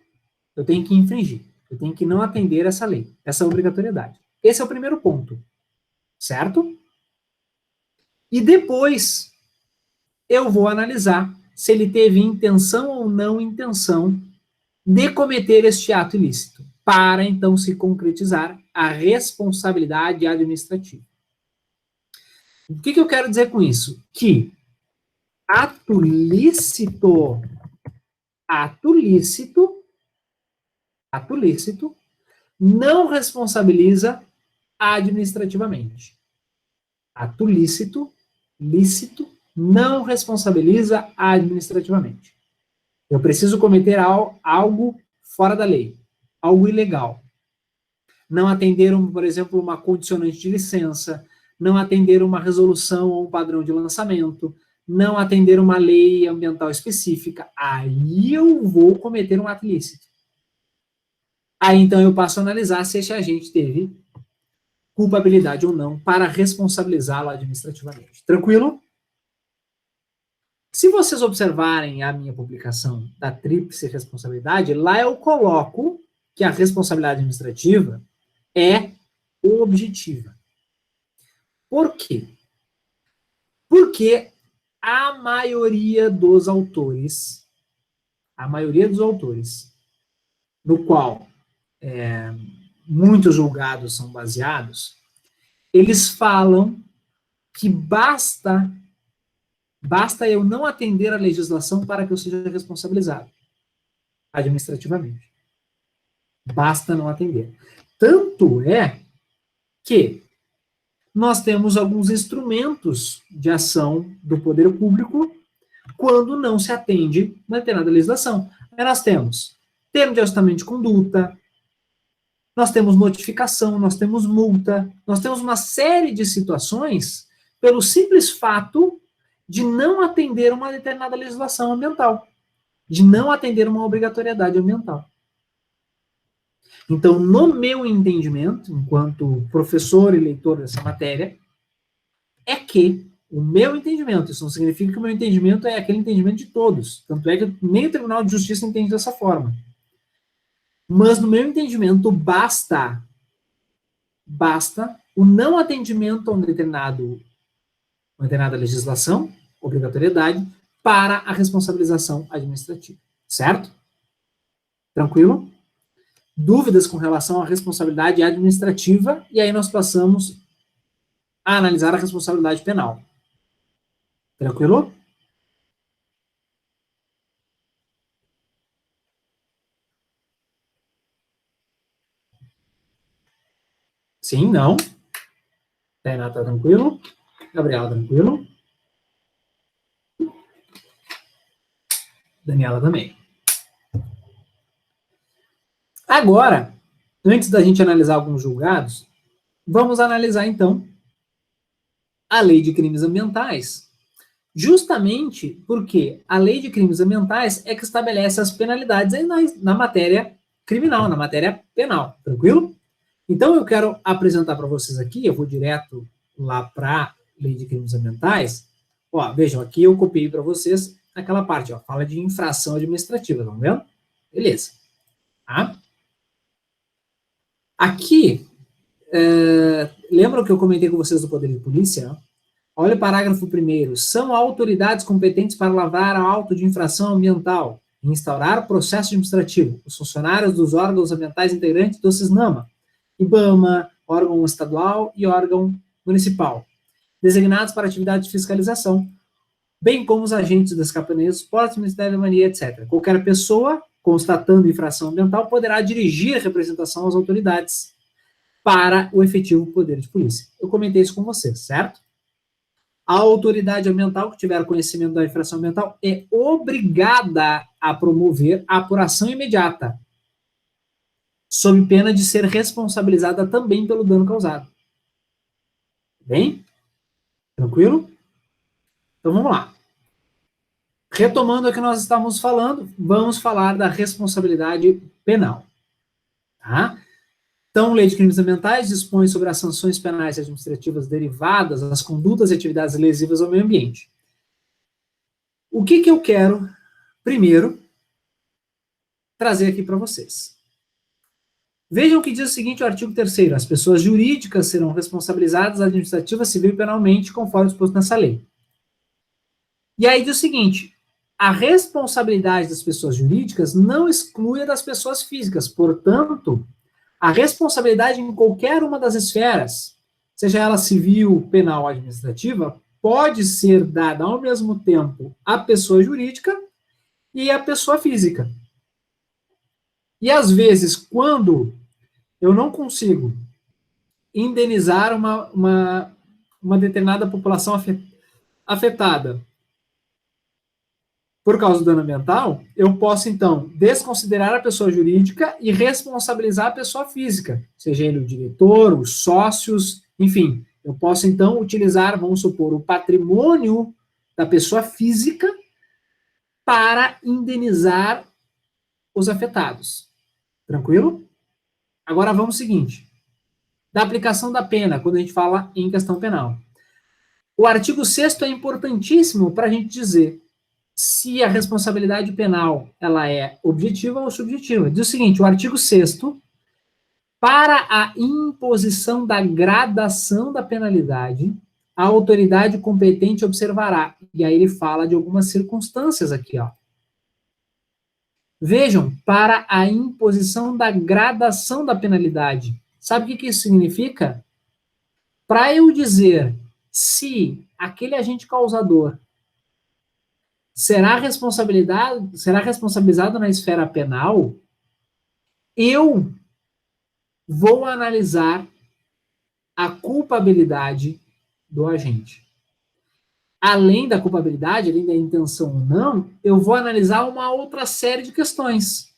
Eu tenho que infringir. Eu tenho que não atender essa lei, essa obrigatoriedade. Esse é o primeiro ponto. Certo? E depois eu vou analisar se ele teve intenção ou não intenção de cometer este ato ilícito, para então se concretizar a responsabilidade administrativa. O que eu quero dizer com isso? Que ato lícito não responsabiliza administrativamente. Ato lícito não responsabiliza administrativamente. Eu preciso cometer algo fora da lei, algo ilegal. Não atender, por exemplo, uma condicionante de licença, não atender uma resolução ou um padrão de lançamento, não atender uma lei ambiental específica, aí eu vou cometer um ato ilícito. Aí, então, eu passo a analisar se esse agente teve culpabilidade ou não para responsabilizá-lo administrativamente. Tranquilo? Se vocês observarem a minha publicação da tríplice responsabilidade, lá eu coloco que a responsabilidade administrativa é objetiva. Por quê? Porque a maioria dos autores, no qual muitos julgados são baseados, eles falam que basta eu não atender a legislação para que eu seja responsabilizado administrativamente. Basta não atender. Tanto é que nós temos alguns instrumentos de ação do poder público quando não se atende uma determinada legislação. Aí nós temos termo de ajustamento de conduta, nós temos notificação, nós temos multa, nós temos uma série de situações pelo simples fato de não atender uma determinada legislação ambiental, de não atender uma obrigatoriedade ambiental. Então, no meu entendimento, enquanto professor e leitor dessa matéria, é que o meu entendimento, isso não significa que o meu entendimento é aquele entendimento de todos, tanto é que nem o Tribunal de Justiça entende dessa forma. Mas, no meu entendimento, basta o não atendimento a uma determinada legislação, obrigatoriedade, para a responsabilização administrativa. Certo? Tranquilo? Dúvidas com relação à responsabilidade administrativa, e aí nós passamos a analisar a responsabilidade penal. Tranquilo? Sim, não? Tainá, tá tranquilo? Gabriela, tranquilo? Daniela também. Agora, antes da gente analisar alguns julgados, vamos analisar, então, a Lei de Crimes Ambientais. Justamente porque a Lei de Crimes Ambientais é que estabelece as penalidades aí na matéria criminal, na matéria penal. Tranquilo? Então, eu quero apresentar para vocês aqui, eu vou direto lá para a Lei de Crimes Ambientais. Ó, vejam, aqui eu copiei para vocês aquela parte, ó, fala de infração administrativa, estão vendo? Beleza. Tá? Aqui, lembram que eu comentei com vocês do poder de polícia? Olha o parágrafo 1º. São autoridades competentes para lavrar a auto de infração ambiental e instaurar processo administrativo os funcionários dos órgãos ambientais integrantes do CISNAMA, IBAMA, órgão estadual e órgão municipal, designados para atividade de fiscalização, bem como os agentes das capitanias, portos, Ministério da Mania, etc. Qualquer pessoa, constatando infração ambiental, poderá dirigir representação às autoridades para o efetivo poder de polícia. Eu comentei isso com vocês, certo? A autoridade ambiental que tiver conhecimento da infração ambiental é obrigada a promover a apuração imediata, sob pena de ser responsabilizada também pelo dano causado. Bem? Tranquilo? Então vamos lá. Retomando o que nós estávamos falando, vamos falar da responsabilidade penal. Tá? Então, a Lei de Crimes Ambientais dispõe sobre as sanções penais e administrativas derivadas das condutas e atividades lesivas ao meio ambiente. O que eu quero, primeiro, trazer aqui para vocês? Vejam que diz o seguinte, o artigo 3º, as pessoas jurídicas serão responsabilizadas administrativa, civil e penalmente, conforme disposto nessa lei. E aí diz o seguinte, a responsabilidade das pessoas jurídicas não exclui a das pessoas físicas, portanto, a responsabilidade em qualquer uma das esferas, seja ela civil, penal ou administrativa, pode ser dada ao mesmo tempo à pessoa jurídica e à pessoa física. E às vezes, quando eu não consigo indenizar uma determinada população afetada por causa do dano ambiental, eu posso, então, desconsiderar a pessoa jurídica e responsabilizar a pessoa física, seja ele o diretor, os sócios, enfim. Eu posso, então, utilizar, vamos supor, o patrimônio da pessoa física para indenizar os afetados. Tranquilo? Agora vamos ao seguinte. Da aplicação da pena, quando a gente fala em questão penal. O artigo 6º é importantíssimo para a gente dizer se a responsabilidade penal ela é objetiva ou subjetiva. Diz o seguinte, o artigo 6º, para a imposição da gradação da penalidade, a autoridade competente observará. E aí ele fala de algumas circunstâncias aqui, ó. Vejam, para a imposição da gradação da penalidade. Sabe o que isso significa? Para eu dizer se aquele agente causador será responsabilizado na esfera penal, eu vou analisar a culpabilidade do agente. Além da culpabilidade, além da intenção ou não, eu vou analisar uma outra série de questões.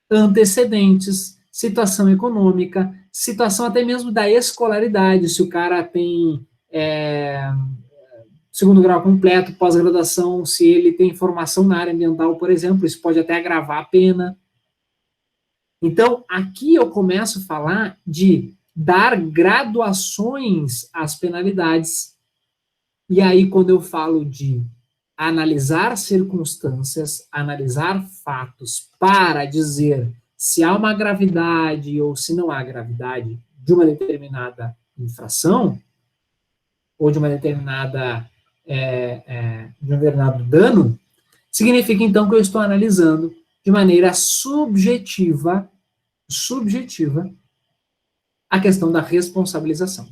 Antecedentes, situação econômica, situação até mesmo da escolaridade, se o cara tem segundo grau completo, pós-graduação, se ele tem formação na área ambiental, por exemplo, isso pode até agravar a pena. Então, aqui eu começo a falar de dar graduações às penalidades. E aí, quando eu falo de analisar circunstâncias, analisar fatos para dizer se há uma gravidade ou se não há gravidade de uma determinada infração, ou de uma determinada de um determinado dano, significa então que eu estou analisando de maneira subjetiva a questão da responsabilização.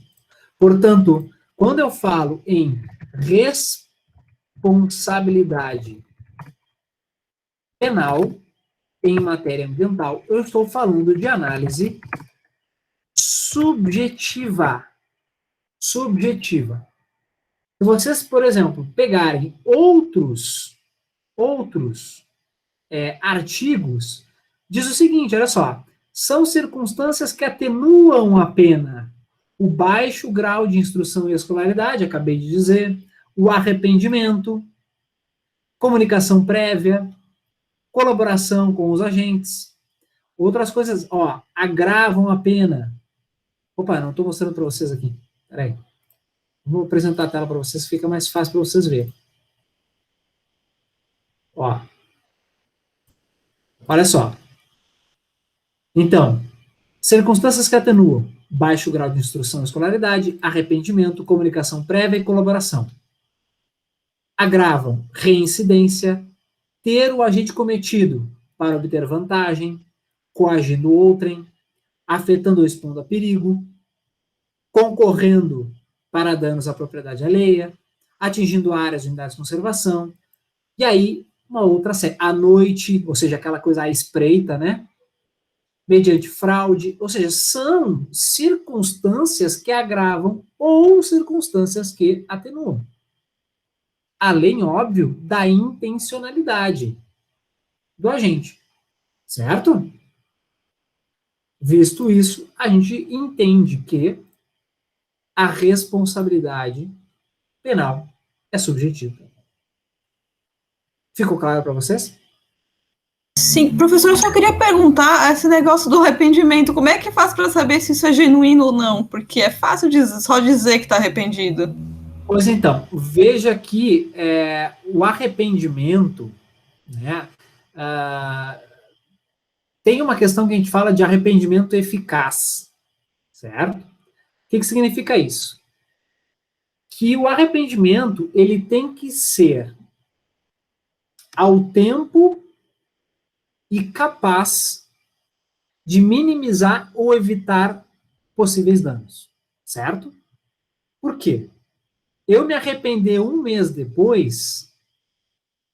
Portanto, quando eu falo em responsabilidade penal em matéria ambiental, eu estou falando de análise subjetiva. Se vocês, por exemplo, pegarem outros artigos, diz o seguinte, olha só, são circunstâncias que atenuam a pena. O baixo grau de instrução e escolaridade, acabei de dizer, o arrependimento, comunicação prévia, colaboração com os agentes, outras coisas, ó, agravam a pena. Opa, não estou mostrando para vocês aqui, peraí. Vou apresentar a tela para vocês, fica mais fácil para vocês verem. Ó. Olha só. Então, circunstâncias que atenuam: baixo grau de instrução e escolaridade, arrependimento, comunicação prévia e colaboração. Agravam: reincidência, ter o agente cometido para obter vantagem, coagindo outrem, afetando ou expondo a perigo, concorrendo para danos à propriedade alheia, atingindo áreas de unidades de conservação, e aí uma outra série, à noite, ou seja, aquela coisa à espreita, né? Mediante fraude, ou seja, são circunstâncias que agravam ou circunstâncias que atenuam. Além, óbvio, da intencionalidade do agente, certo? Visto isso, a gente entende que a responsabilidade penal é subjetiva. Ficou claro para vocês? Sim, professor, eu só queria perguntar esse negócio do arrependimento, como é que faz para saber se isso é genuíno ou não? Porque é fácil só dizer que está arrependido. Pois então, veja que o arrependimento, né, tem uma questão que a gente fala de arrependimento eficaz, certo? O que significa isso? Que o arrependimento, ele tem que ser ao tempo e capaz de minimizar ou evitar possíveis danos, certo? Por quê? Eu me arrepender um mês depois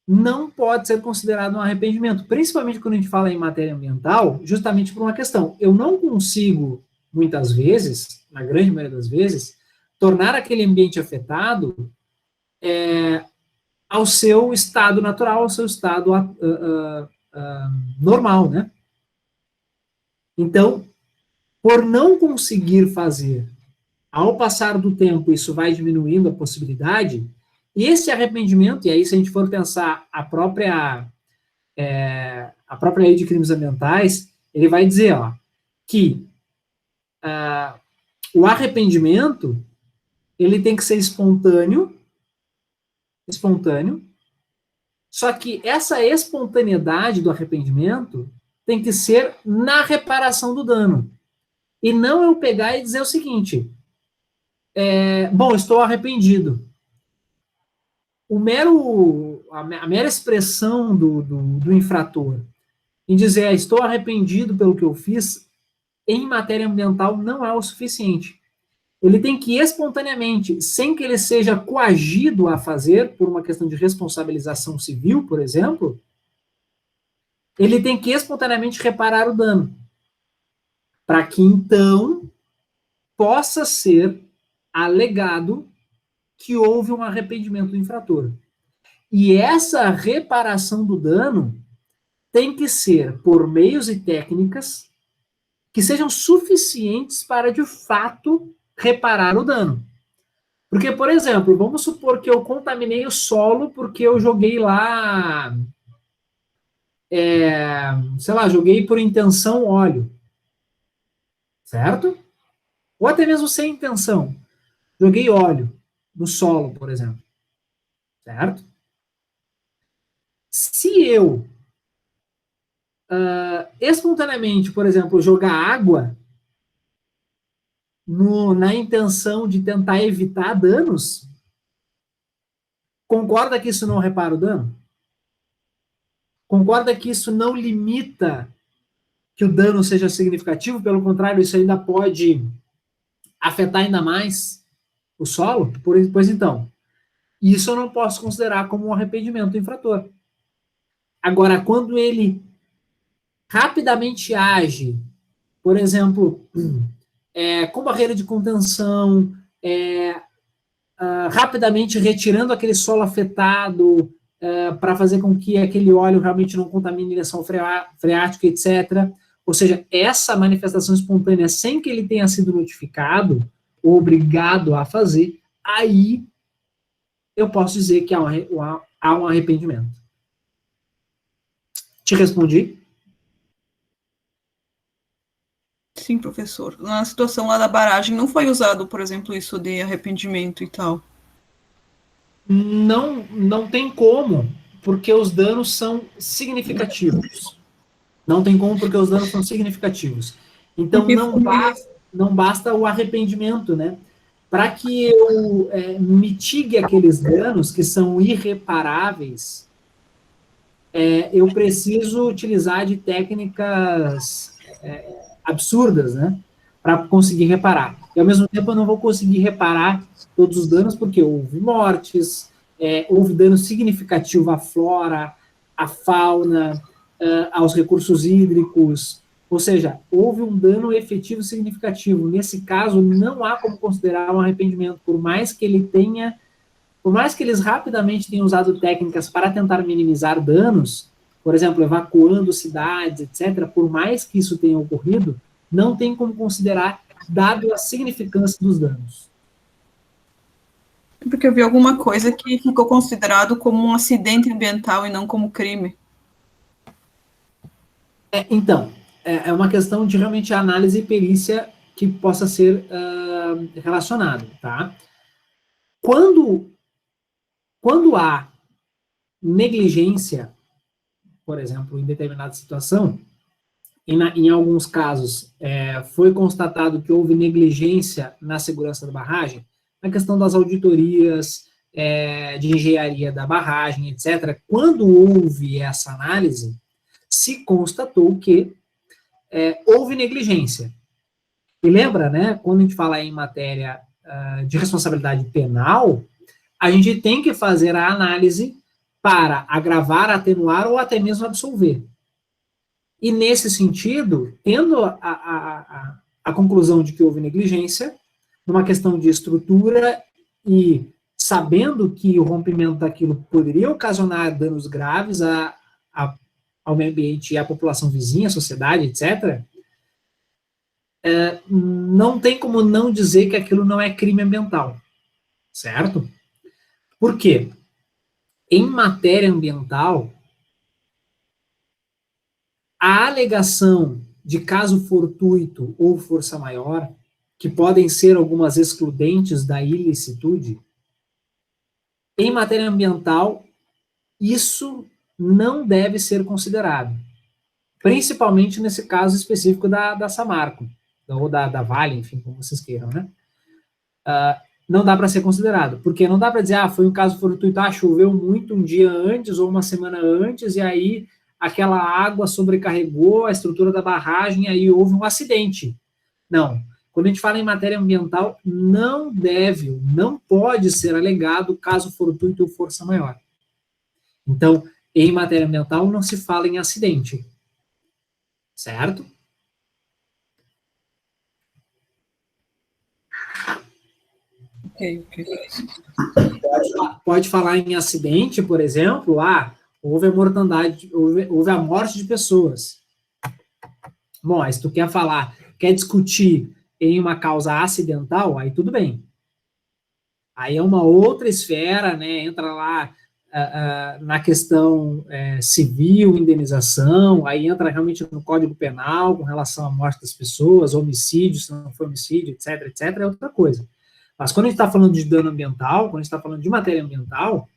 não pode ser considerado um arrependimento, principalmente quando a gente fala em matéria ambiental, justamente por uma questão. Eu não consigo, muitas vezes, na grande maioria das vezes, tornar aquele ambiente afetado ao seu estado natural, ao seu estado normal, né? Então, por não conseguir fazer, ao passar do tempo, isso vai diminuindo a possibilidade, e esse arrependimento, e aí se a gente for pensar a própria lei de crimes ambientais, ele vai dizer, ó, que o arrependimento, ele tem que ser espontâneo, só que essa espontaneidade do arrependimento tem que ser na reparação do dano. E não eu pegar e dizer o seguinte, bom, estou arrependido. A mera expressão do infrator em dizer, estou arrependido pelo que eu fiz, em matéria ambiental não é o suficiente. Ele tem que espontaneamente, sem que ele seja coagido a fazer, por uma questão de responsabilização civil, por exemplo, ele tem que espontaneamente reparar o dano, para que então possa ser alegado que houve um arrependimento do infrator. E essa reparação do dano tem que ser por meios e técnicas que sejam suficientes para, de fato, reparar o dano. Porque, por exemplo, vamos supor que eu contaminei o solo porque eu joguei lá, joguei por intenção óleo, certo? Ou até mesmo sem intenção, joguei óleo no solo, por exemplo, certo? Se eu, espontaneamente, por exemplo, jogar água na intenção de tentar evitar danos, concorda que isso não repara o dano? Concorda que isso não limita que o dano seja significativo? Pelo contrário, isso ainda pode afetar ainda mais o solo? Pois então, isso eu não posso considerar como um arrependimento do infrator. Agora, quando ele rapidamente age, por exemplo, com barreira de contenção, rapidamente retirando aquele solo afetado, para fazer com que aquele óleo realmente não contamine ligação freática, etc. Ou seja, essa manifestação espontânea, sem que ele tenha sido notificado, ou obrigado a fazer, aí eu posso dizer que há um arrependimento. Te respondi? Sim, professor. Na situação lá da barragem, não foi usado, por exemplo, isso de arrependimento e tal? Não tem como, porque os danos são significativos. Não tem como, porque os danos são significativos. Então, não basta o arrependimento, né? Para que eu mitigue aqueles danos que são irreparáveis, eu preciso utilizar de técnicas absurdas, né? Para conseguir reparar. E, ao mesmo tempo, eu não vou conseguir reparar todos os danos, porque houve mortes, houve dano significativo à flora, à fauna, aos recursos hídricos, ou seja, houve um dano efetivo significativo. Nesse caso, não há como considerar um arrependimento, por mais que eles rapidamente tenham usado técnicas para tentar minimizar danos, por exemplo, evacuando cidades, etc., por mais que isso tenha ocorrido, não tem como considerar, dado a significância dos danos. Porque eu vi alguma coisa que ficou considerado como um acidente ambiental e não como crime. Então, é uma questão de realmente análise e perícia que possa ser relacionado, tá? Quando há negligência, por exemplo, em determinada situação, em alguns casos foi constatado que houve negligência na segurança da barragem, na questão das auditorias, de engenharia da barragem, etc., quando houve essa análise, se constatou que houve negligência. E lembra, né, quando a gente fala em matéria de responsabilidade penal, a gente tem que fazer a análise para agravar, atenuar ou até mesmo absolver. E nesse sentido, tendo a conclusão de que houve negligência, numa questão de estrutura e sabendo que o rompimento daquilo poderia ocasionar danos graves ao meio ambiente e à população vizinha, à sociedade, etc., não tem como não dizer que aquilo não é crime ambiental, certo? Por quê? Em matéria ambiental, a alegação de caso fortuito ou força maior, que podem ser algumas excludentes da ilicitude, em matéria ambiental, isso não deve ser considerado. Principalmente nesse caso específico da Samarco, ou da Vale, enfim, como vocês queiram, né? Não dá para ser considerado, porque não dá para dizer, foi um caso fortuito, choveu muito um dia antes ou uma semana antes, e aí aquela água sobrecarregou a estrutura da barragem, e aí houve um acidente. Não. Quando a gente fala em matéria ambiental, não pode ser alegado caso fortuito ou força maior. Então, em matéria ambiental, não se fala em acidente. Certo? Ok. Pode falar em acidente, por exemplo, houve a mortandade, houve a morte de pessoas. Bom, aí se tu quer discutir em uma causa acidental, aí tudo bem. Aí é uma outra esfera, né? Entra lá na questão civil, indenização, aí entra realmente no Código Penal com relação à morte das pessoas, homicídio, se não for homicídio, etc, é outra coisa. Mas quando a gente está falando de dano ambiental, quando a gente está falando de matéria ambiental,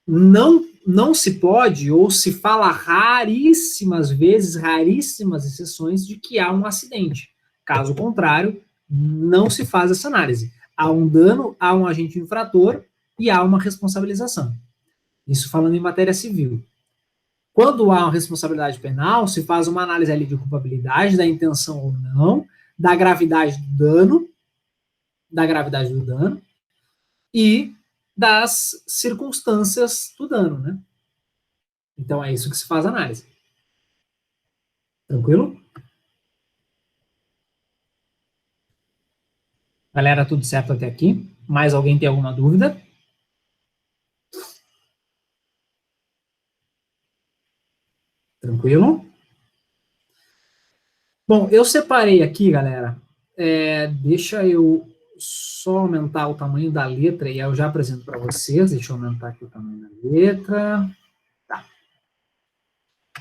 não se pode, ou se fala raríssimas vezes, raríssimas exceções, de que há um acidente. Caso contrário, não se faz essa análise. Há um dano, há um agente infrator e há uma responsabilização. Isso falando em matéria civil. Quando há uma responsabilidade penal, se faz uma análise ali de culpabilidade, da intenção ou não, da gravidade do dano e das circunstâncias do dano, né? Então é isso que se faz a análise. Tranquilo? Galera, tudo certo até aqui? Mais alguém tem alguma dúvida? Tranquilo? Bom, eu separei aqui, galera, deixa eu só aumentar o tamanho da letra e eu já apresento para vocês. Deixa eu aumentar aqui o tamanho da letra. Tá.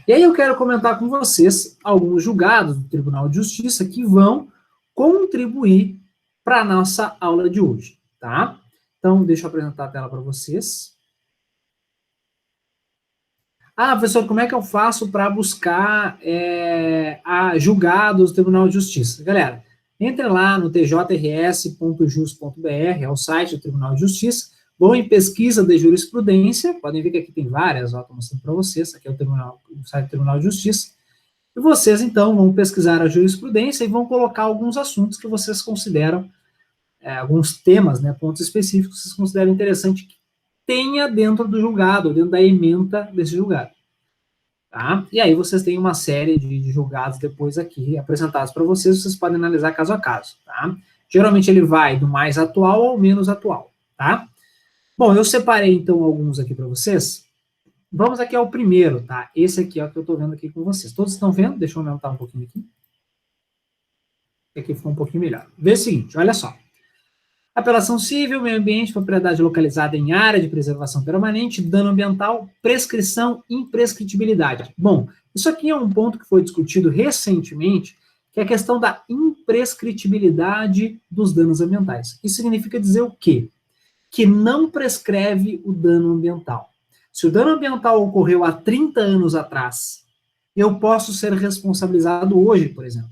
E aí eu quero comentar com vocês alguns julgados do Tribunal de Justiça que vão contribuir para a nossa aula de hoje, tá? Então, deixa eu apresentar a tela para vocês. Professor, como é que eu faço para buscar julgados do Tribunal de Justiça? Galera, entre lá no tjrs.jus.br, é o site do Tribunal de Justiça, vão em pesquisa de jurisprudência, podem ver que aqui tem várias, estou mostrando para vocês, aqui é o site do Tribunal de Justiça, e vocês, então, vão pesquisar a jurisprudência e vão colocar alguns assuntos que vocês consideram, alguns temas, né, pontos específicos que vocês consideram interessante que tenha dentro do julgado, dentro da ementa desse julgado. Tá? E aí vocês têm uma série de julgados depois aqui apresentados para vocês podem analisar caso a caso. Tá? Geralmente ele vai do mais atual ao menos atual. Tá? Bom, eu separei então alguns aqui para vocês. Vamos aqui ao primeiro, tá? Esse aqui é o que eu estou vendo aqui com vocês. Todos estão vendo? Deixa eu aumentar um pouquinho aqui. Aqui ficou um pouquinho melhor. Vê o seguinte, olha só. Apelação civil, meio ambiente, propriedade localizada em área de preservação permanente, dano ambiental, prescrição, imprescritibilidade. Bom, isso aqui é um ponto que foi discutido recentemente, que é a questão da imprescritibilidade dos danos ambientais. Isso significa dizer o quê? Que não prescreve o dano ambiental. Se o dano ambiental ocorreu há 30 anos atrás, eu posso ser responsabilizado hoje, por exemplo.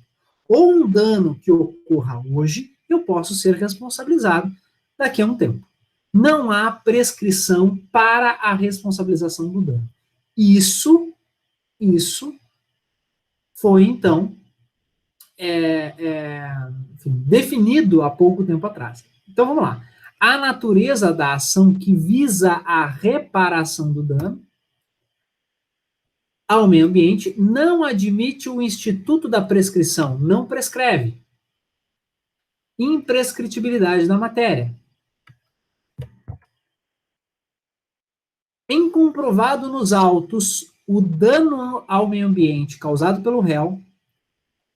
Ou um dano que ocorra hoje, eu posso ser responsabilizado daqui a um tempo. Não há prescrição para a responsabilização do dano. Isso foi, então, definido há pouco tempo atrás. Então, vamos lá. A natureza da ação que visa a reparação do dano ao meio ambiente não admite o instituto da prescrição, não prescreve. imprescritibilidade da matéria. Em comprovado nos autos o dano ao meio ambiente causado pelo réu,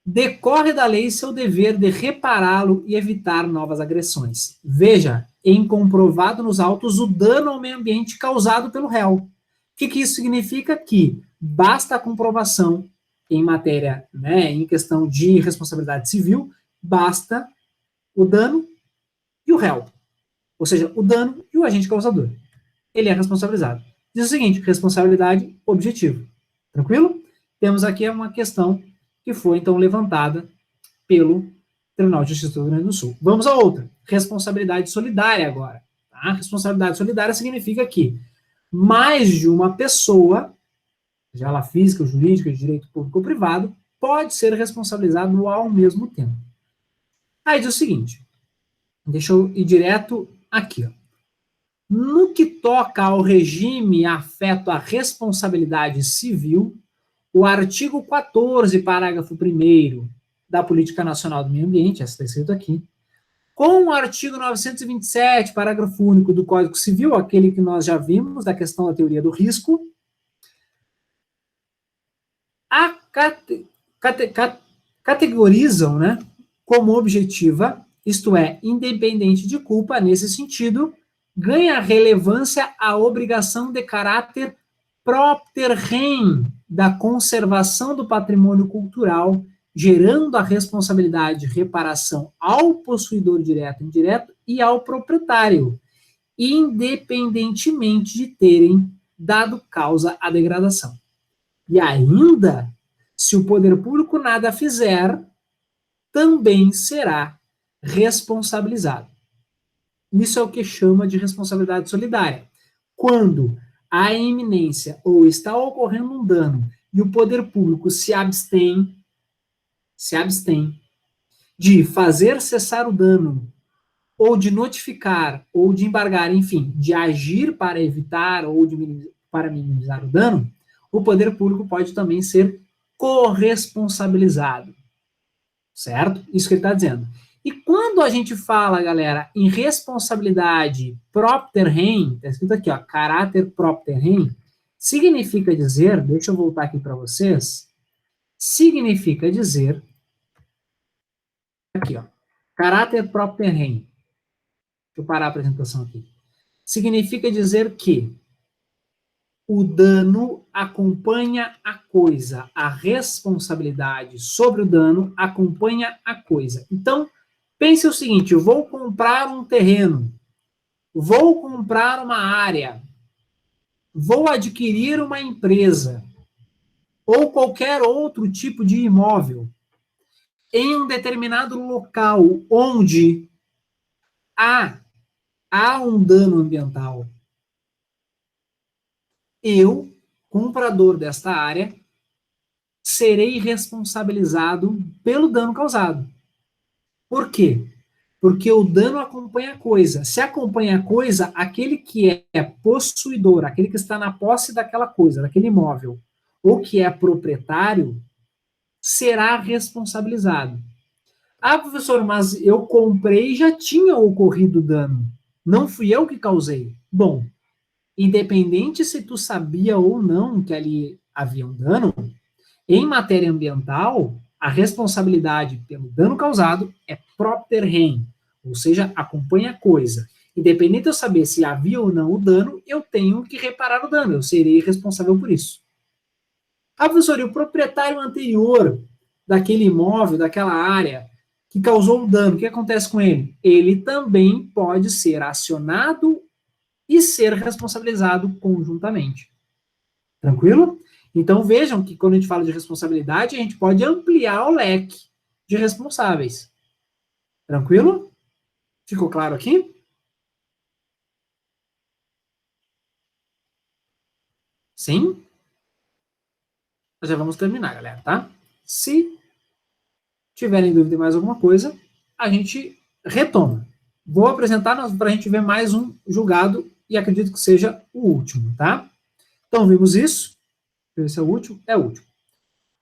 decorre da lei seu dever de repará-lo e evitar novas agressões. Veja, em comprovado nos autos o dano ao meio ambiente causado pelo réu. O que isso significa? Que basta a comprovação em matéria, né, em questão de responsabilidade civil, basta o dano e o réu. Ou seja, o dano e o agente causador. Ele é responsabilizado. Diz o seguinte, responsabilidade objetiva. Tranquilo? Temos aqui uma questão que foi, então, levantada pelo Tribunal de Justiça do Rio Grande do Sul. Vamos a outra. Responsabilidade solidária agora. Tá? Responsabilidade solidária significa que mais de uma pessoa, seja ela física, jurídica, de direito público ou privado, pode ser responsabilizado ao mesmo tempo. Aí diz o seguinte, deixa eu ir direto aqui, ó. No que toca ao regime afeto à responsabilidade civil, o artigo 14, parágrafo 1º da Política Nacional do Meio Ambiente, essa está escrito aqui, com o artigo 927, parágrafo único do Código Civil, aquele que nós já vimos, da questão da teoria do risco, categorizam, né, como objetiva, isto é, independente de culpa, nesse sentido, ganha relevância a obrigação de caráter propter rem da conservação do patrimônio cultural, gerando a responsabilidade de reparação ao possuidor direto e indireto e ao proprietário, independentemente de terem dado causa à degradação. E ainda, se o poder público nada fizer, também será responsabilizado. Isso é o que chama de responsabilidade solidária. Quando há iminência ou está ocorrendo um dano e o poder público se abstém de fazer cessar o dano, ou de notificar, ou de embargar, enfim, de agir para evitar ou para minimizar o dano, o poder público pode também ser corresponsabilizado. Certo? Isso que ele está dizendo. E quando a gente fala, galera, em responsabilidade propter rem, está escrito aqui, ó, caráter propter rem, significa dizer, deixa eu voltar aqui para vocês, significa dizer, aqui, ó, caráter propter rem, deixa eu parar a apresentação aqui, significa dizer que o dano acompanha a coisa, a responsabilidade sobre o dano acompanha a coisa. Então, pense o seguinte, eu vou comprar um terreno, vou comprar uma área, vou adquirir uma empresa, ou qualquer outro tipo de imóvel, em um determinado local onde há um dano ambiental. Eu, comprador desta área, serei responsabilizado pelo dano causado. Por quê? Porque o dano acompanha a coisa. Se acompanha a coisa, aquele que é possuidor, aquele que está na posse daquela coisa, daquele imóvel, ou que é proprietário, será responsabilizado. Ah, professor, mas eu comprei e já tinha ocorrido dano. Não fui eu que causei. Bom, independente se tu sabia ou não que ali havia um dano, em matéria ambiental, a responsabilidade pelo dano causado é propter rem, ou seja, acompanha a coisa. Independente de eu saber se havia ou não o dano, eu tenho que reparar o dano, eu serei responsável por isso. Ah, professor, e o proprietário anterior daquele imóvel, daquela área, que causou o dano, o que acontece com ele? Ele também pode ser acionado e ser responsabilizado conjuntamente. Tranquilo? Então vejam que quando a gente fala de responsabilidade, a gente pode ampliar o leque de responsáveis. Tranquilo? Ficou claro aqui? Sim? Nós já vamos terminar, galera, tá? Se tiverem dúvida de mais alguma coisa, a gente retoma. Vou apresentar para a gente ver mais um julgado e acredito que seja o último, tá? Então, vimos isso. Esse é o último? É o último.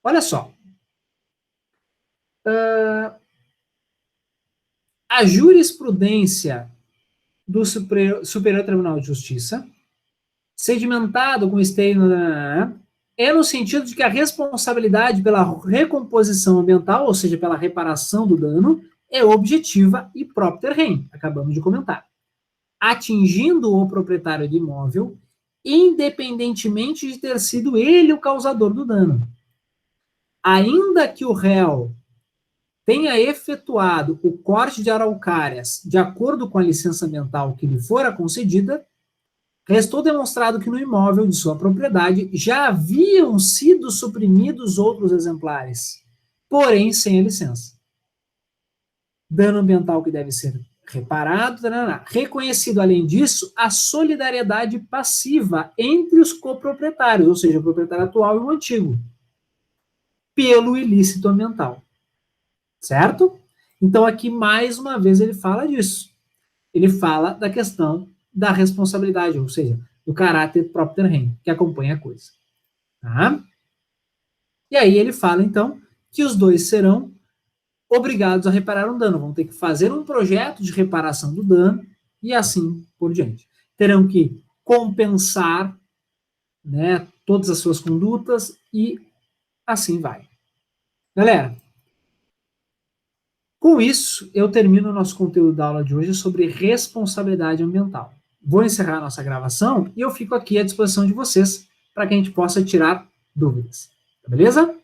Olha só. a jurisprudência do Superior Tribunal de Justiça, sedimentado com esteio, é no sentido de que a responsabilidade pela recomposição ambiental, ou seja, pela reparação do dano, é objetiva e propter rem, acabamos de comentar, atingindo o proprietário do imóvel, independentemente de ter sido ele o causador do dano. Ainda que o réu tenha efetuado o corte de araucárias de acordo com a licença ambiental que lhe fora concedida, restou demonstrado que no imóvel de sua propriedade já haviam sido suprimidos outros exemplares, porém sem a licença. Dano ambiental que deve ser reparado, reconhecido, além disso, a solidariedade passiva entre os coproprietários, ou seja, o proprietário atual e o antigo, pelo ilícito ambiental. Certo? Então, aqui, mais uma vez, ele fala disso. Ele fala da questão da responsabilidade, ou seja, do caráter propter rem, que acompanha a coisa. Tá? E aí ele fala, então, que os dois serão obrigados a reparar um dano, vão ter que fazer um projeto de reparação do dano e assim por diante. Terão que compensar, né, todas as suas condutas e assim vai. Galera, com isso, eu termino o nosso conteúdo da aula de hoje sobre responsabilidade ambiental. Vou encerrar a nossa gravação e eu fico aqui à disposição de vocês para que a gente possa tirar dúvidas. Beleza?